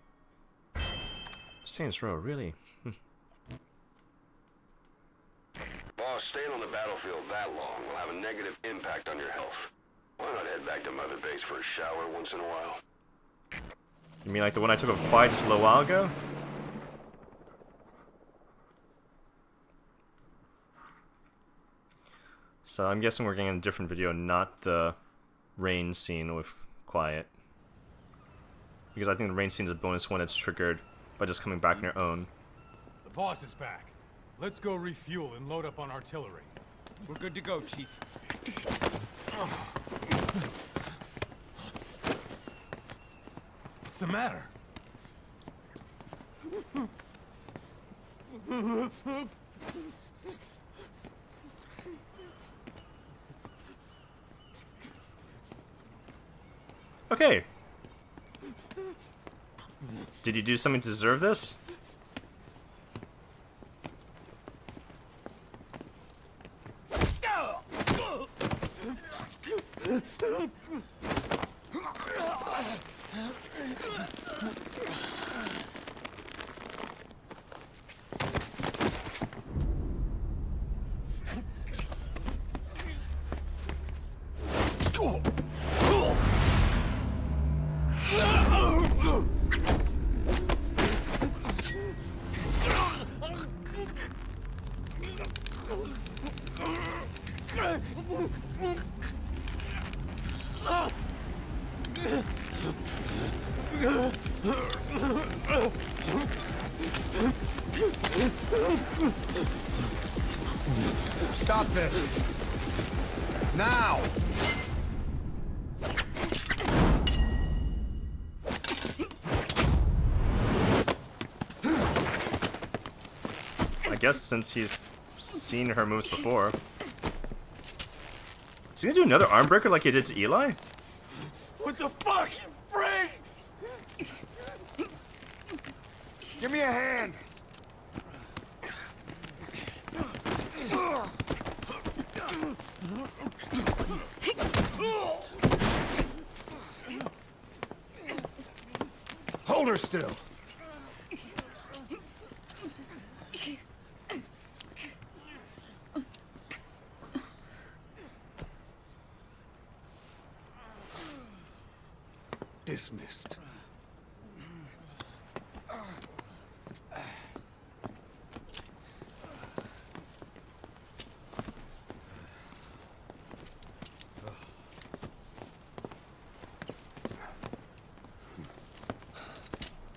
Saints Row, really? Boss, staying on the battlefield that long will have a negative impact on your health. Why not head back to Mother Base for a shower once in a while? You mean like the one I took of Quiet just a little while ago? So I'm guessing we're getting a different video, not the rain scene with Quiet. Because I think the rain scene is a bonus one that's triggered by just coming back on your own. The boss is back. Let's go refuel and load up on artillery. We're good to go, Chief. What's the matter? Okay. Did you do something to deserve this? Stop this! Now! I guess since he's seen her moves before. Is he gonna do another arm breaker like he did to Eli? What the fuck, you freak? Give me a hand! Hold her still. Dismissed.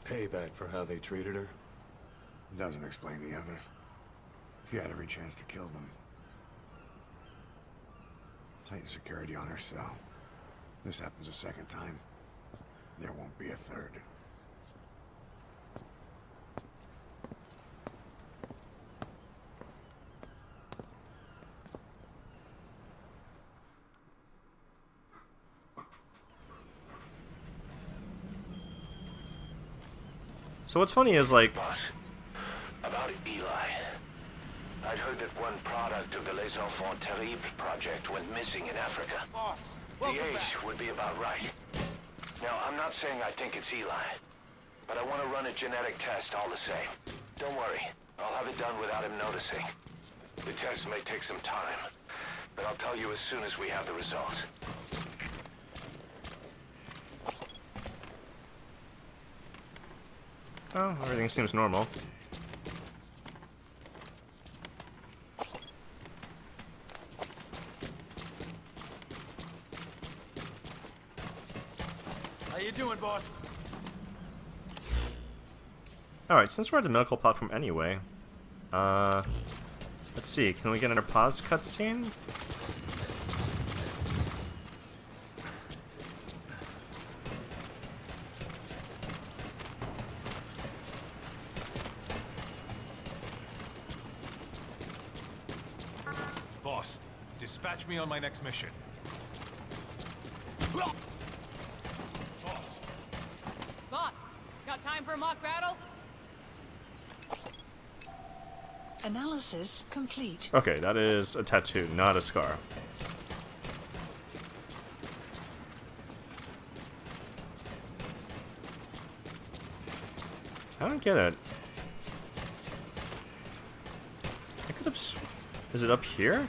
Payback for how they treated her? Doesn't explain the others. She had every chance to kill them. Tight security on her cell. This happens a second time. There won't be a third. So what's funny is, like, Boss, about Eli. I'd heard that one product of the Les Enfants Terribles project went missing in Africa. Boss, The welcome age back. would be about right. Now, I'm not saying I think it's Eli, but I want to run a genetic test all the same. Don't worry, I'll have it done without him noticing. The test may take some time, but I'll tell you as soon as we have the results. oh, everything seems normal. How you doing, boss? Alright, since we're at the medical platform anyway, let's see, can we get another pause cutscene? Boss, dispatch me on my next mission. Boss, Boss, got time for a mock battle? Analysis complete. Okay, that is a tattoo, not a scar. I don't get it. I could have... Is it up here?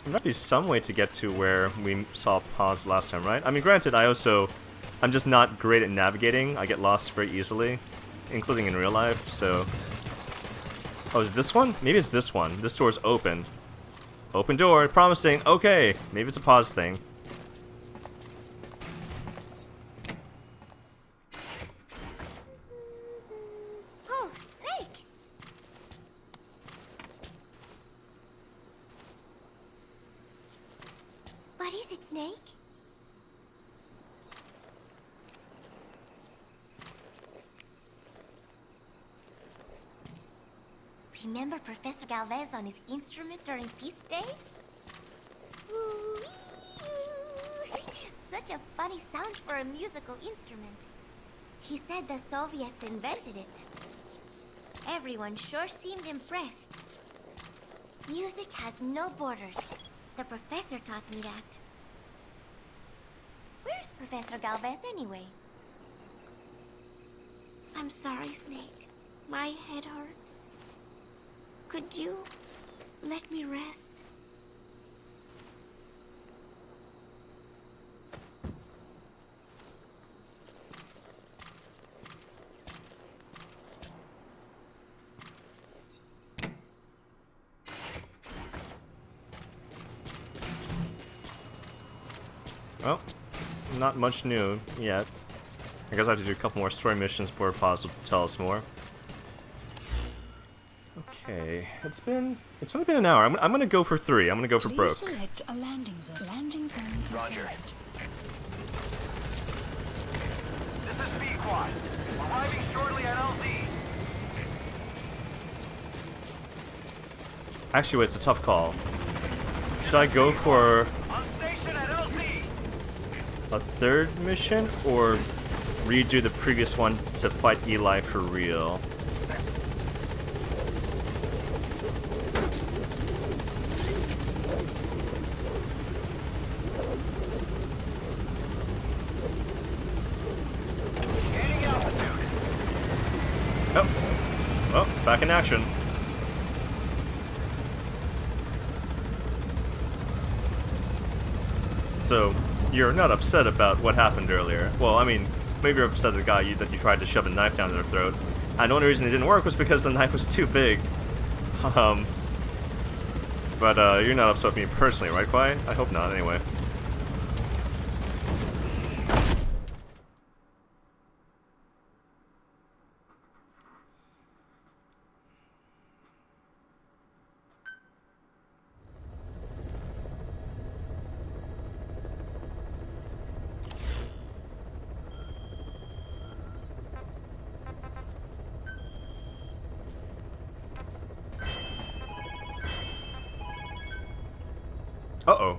There might be some way to get to where we saw pause last time, right? I mean, granted, I'm just not great at navigating. I get lost very easily, including in real life, so... Oh, is it this one? Maybe it's this one. This door's open. Open door, promising. Okay, maybe it's a pause thing. Oh, Snake! What is it, Snake? Remember Professor Galvez on his instrument during Peace Day? Ooh-wee-oo. Such a funny sound for a musical instrument. He said the Soviets invented it. Everyone sure seemed impressed. Music has no borders. The professor taught me that. Where's Professor Galvez anyway? I'm sorry, Snake. My head hurts. Could you let me rest? Well, not much new yet. I guess I have to do a couple more story missions before Paz will tell us more. Okay, it's only been an hour. I'm gonna go for 3. I'm gonna go for Please broke. select a landing zone. Landing zone Roger. confirmed. This is B-Quad. Arriving shortly at LZ. Actually, wait, it's a tough call. Should I go for On station at LZ. a 3rd mission or redo the previous one to fight Eli for real? back in action. So, you're not upset about what happened earlier. Well, I mean, maybe you're upset at the guy that you tried to shove a knife down their throat. And the only reason it didn't work was because the knife was too big. But you're not upset with me personally, right, Quiet? I hope not, anyway. Uh-oh.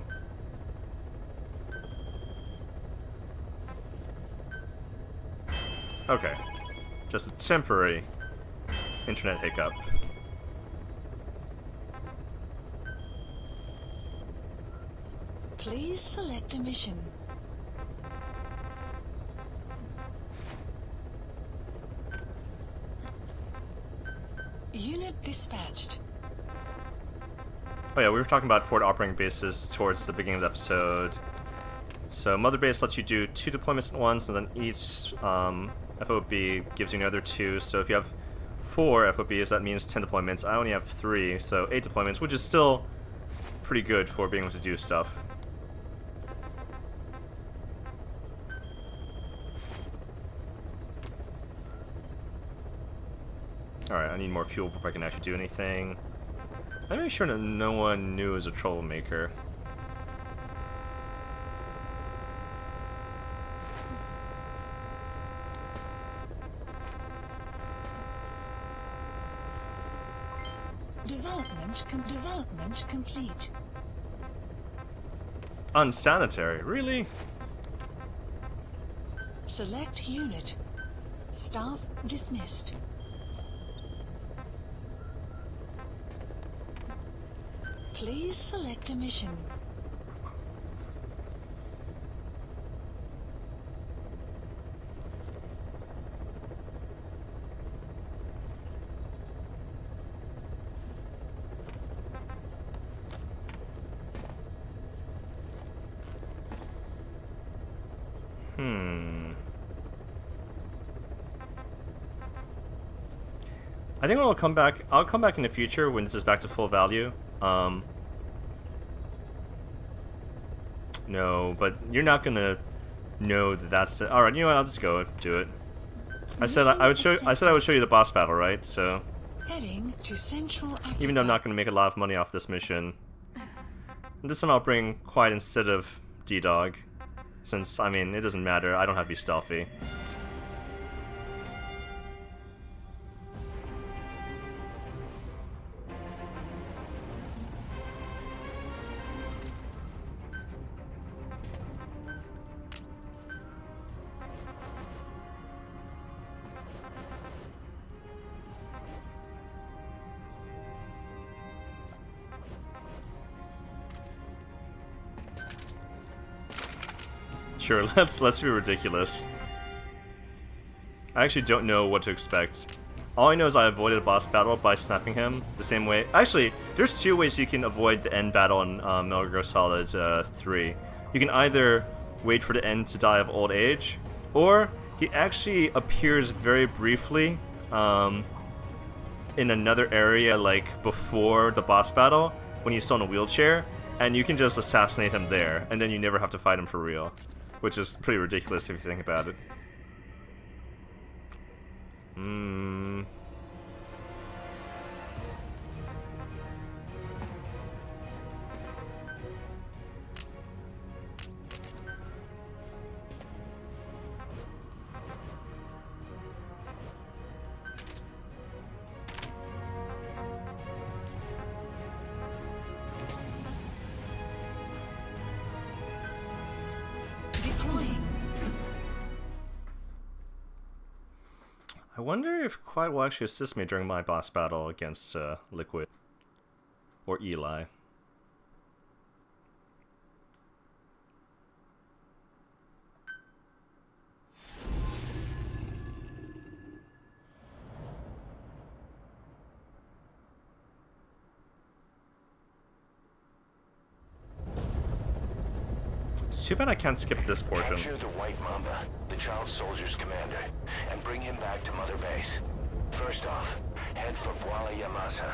Okay. Just a temporary internet hiccup. Please select a mission. Unit dispatched. Oh yeah, we were talking about forward operating bases towards the beginning of the episode. So Mother Base lets you do 2 deployments at once, and then each FOB gives you another 2. So if you have 4 FOBs, that means 10 deployments. I only have 3, so 8 deployments, which is still pretty good for being able to do stuff. Alright, I need more fuel before I can actually do anything. Let me make sure that no one knew as a troublemaker. Development complete. Unsanitary, really? Select unit. Staff dismissed. Please select a mission. I think I'll come back in the future when this is back to full value. No, but you're not gonna know that that's it. All right, you know what? I'll just go and do it. I said I would show you the boss battle, right? So Heading to Central Africa. even though I'm not gonna make a lot of money off this mission, this one I'll bring Quiet instead of D-Dog, since I mean it doesn't matter. I don't have to be stealthy. Sure, let's be ridiculous. I actually don't know what to expect. All I know is I avoided a boss battle by snapping him the same way. Actually, there's 2 ways you can avoid the end battle in Metal Gear Solid 3. You can either wait for the end to die of old age, or he actually appears very briefly in another area, like before the boss battle, when he's still in a wheelchair, and you can just assassinate him there, and then you never have to fight him for real. Which is pretty ridiculous if you think about it. I wonder if Quiet will actually assist me during my boss battle against Liquid. Or Eli. Too bad I can't skip this portion. Capture the White Mamba, the child soldier's commander, and bring him back to Mother Base. First off, head for Voila Yamasa.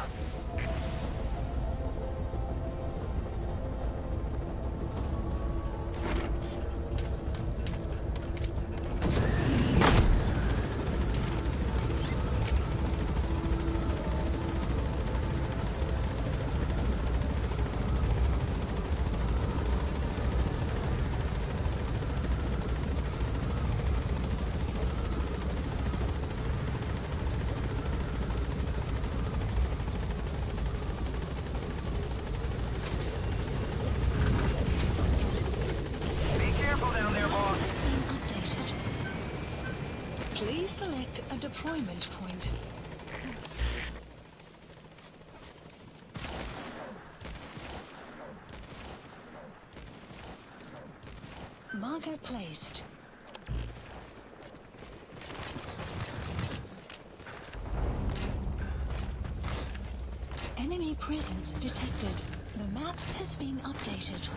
Please select a deployment point. Marker placed. Enemy presence detected. The map has been updated.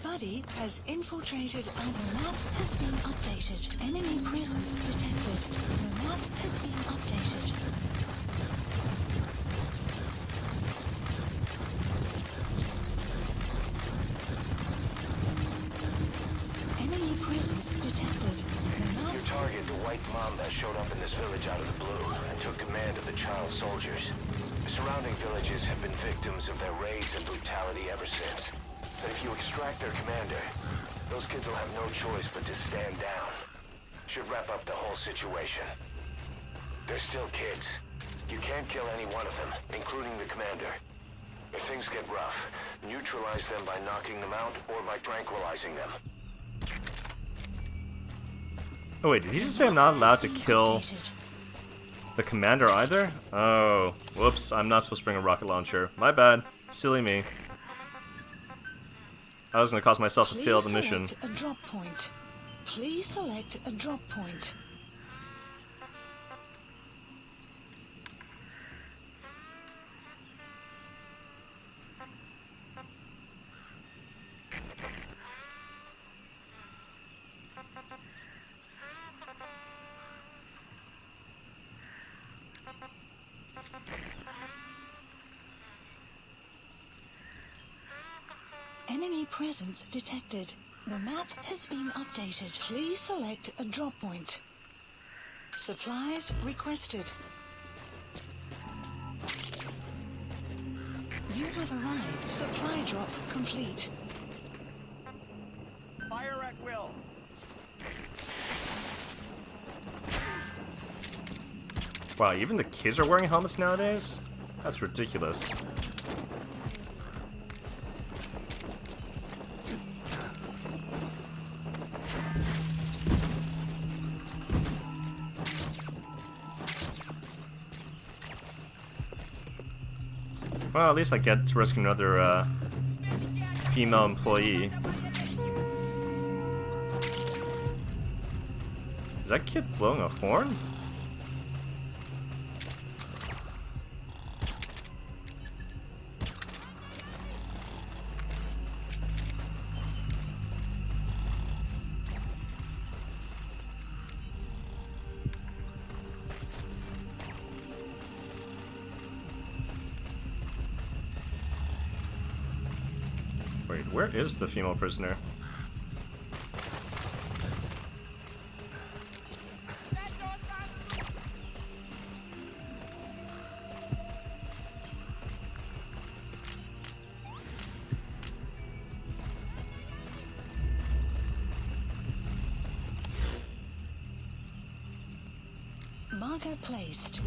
Buddy has infiltrated and the map has been updated. Enemy presence detected. The map has been updated. Enemy presence detected. The map. Your target, the White Mamba, showed up in this village out of the blue and took command of the child soldiers. The surrounding villages have been victims of their raids and brutality ever since. But if you extract their commander, those kids will have no choice but to stand down. Should wrap up the whole situation. They're still kids. You can't kill any one of them, including the commander. If things get rough, neutralize them by knocking them out or by tranquilizing them. Oh wait, did he just say I'm not allowed to kill the commander either? Oh, whoops, I'm not supposed to bring a rocket launcher. My bad. Silly me. I was gonna cause myself to fail the mission. Select a drop point. Please select a drop point. Enemy presence detected. The map has been updated. Please select a drop point. Supplies requested. You have arrived. Supply drop complete. Fire at will. Wow, even the kids are wearing helmets nowadays? That's ridiculous. Well, at least I get to rescue another female employee. Is that kid blowing a horn? Wait, where is the female prisoner? Marker placed.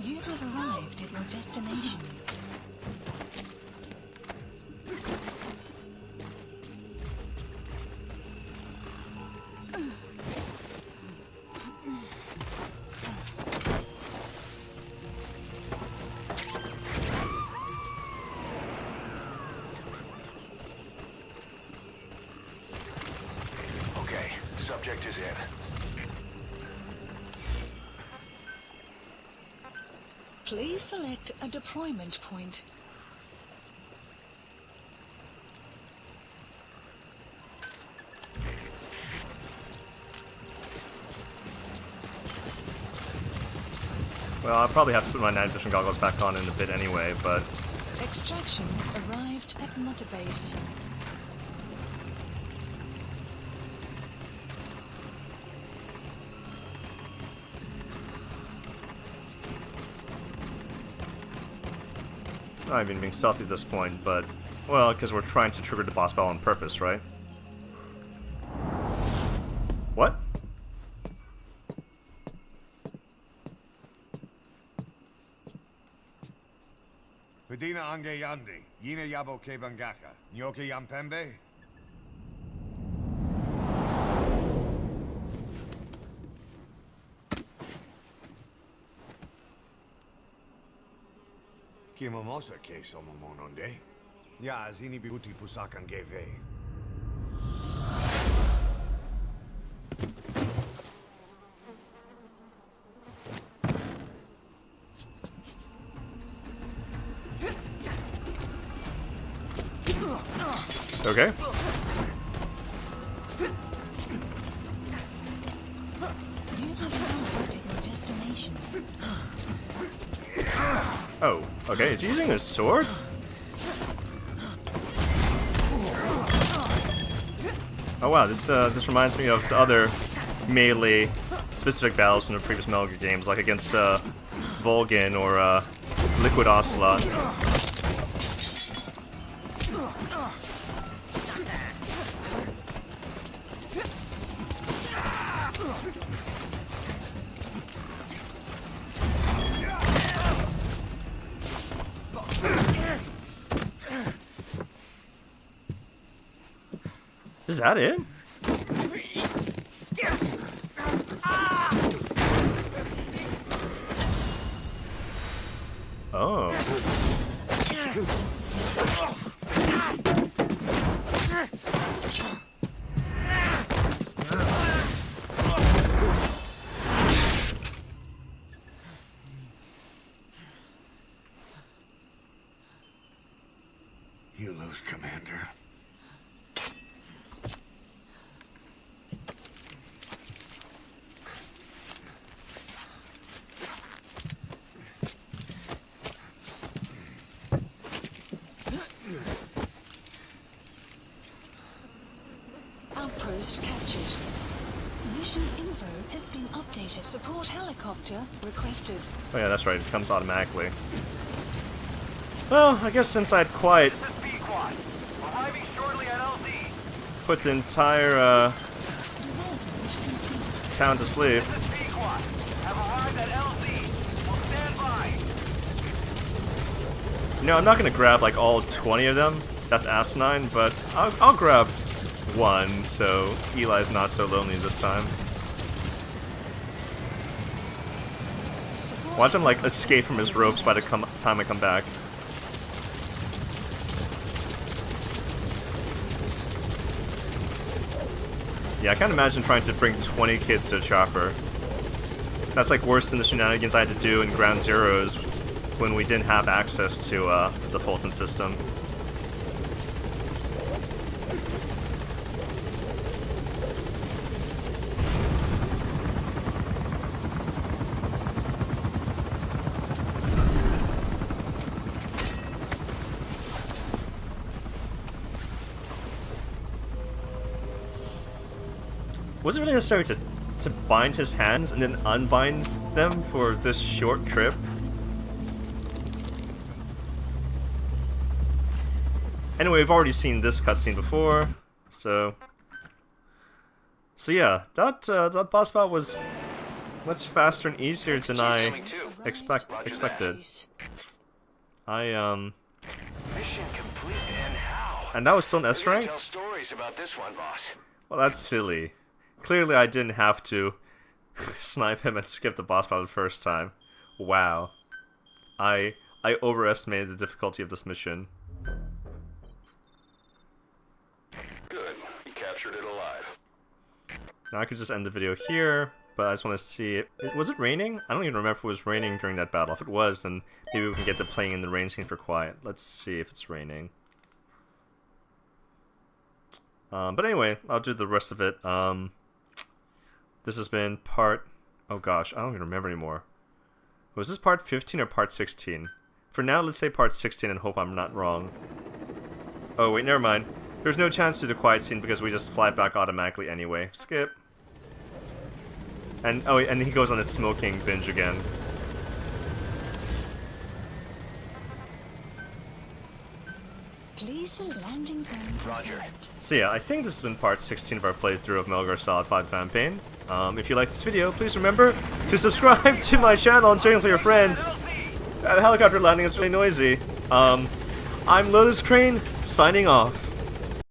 You have arrived at your destination. is in. Please select a deployment point. Well, I'll probably have to put my night vision goggles back on in a bit anyway, but... Extraction arrived at Mother Base. Not even being stealthy at this point, but... Well, because we're trying to trigger the boss battle on purpose, right? What? Pedina ange yandi, yina yabo ke bangaka, nyoke yampembe? Kimomosa ke somomononde. Ya zini biuti pusakan geve. Okay. You have arrived at your destination. Oh, okay. Is he using his sword? Oh wow, this reminds me of the other melee specific battles from the previous Metal Gear games, like against Volgin or Liquid Ocelot. Is that it? Oh. You lose, Commander. Outpost captured. Mission info has been updated. Support helicopter requested. Oh yeah, that's right. It comes automatically. Well, I guess since I'd quite This is B-Quad. Arriving shortly at LZ. put the entire Development complete. town to sleep. This is B-Quad. Have arrived at LZ. Will stand by. You know, I'm not gonna grab like all 20 of them. That's asinine, but I'll grab one, so Eli's not so lonely this time. Watch him like escape from his ropes by the time I come back. Yeah, I can't imagine trying to bring 20 kids to a chopper. That's like worse than the shenanigans I had to do in Ground Zeroes when we didn't have access to the Fulton system. Was it really necessary to bind his hands and then unbind them for this short trip? Anyway, we've already seen this cutscene before, so yeah, that boss battle was much faster and easier than I expected. Mission complete, and how? And that was still an S rank? Tell stories about this one, boss. Well, that's silly. Clearly, I didn't have to snipe him and skip the boss battle the first time. Wow. I overestimated the difficulty of this mission. Good. You captured it alive. Now I could just end the video here, but I just want to see... Was it raining? I don't even remember if it was raining during that battle. If it was, then maybe we can get to playing in the rain scene for quiet. Let's see if it's raining. But anyway, I'll do the rest of it. This has been part... Oh gosh, I don't even remember anymore. Was this part 15 or part 16? For now, let's say part 16 and hope I'm not wrong. Oh wait, never mind. There's no chance to do the quiet scene because we just fly back automatically anyway. Skip. And oh, and he goes on his smoking binge again. Please the landing zone. Roger. So yeah, I think this has been part 16 of our playthrough of Metal Gear Solid 5 Campaign. If you like this video, please remember to subscribe to my channel and share it with your friends. That helicopter landing is really noisy. I'm LotusCrane, signing off.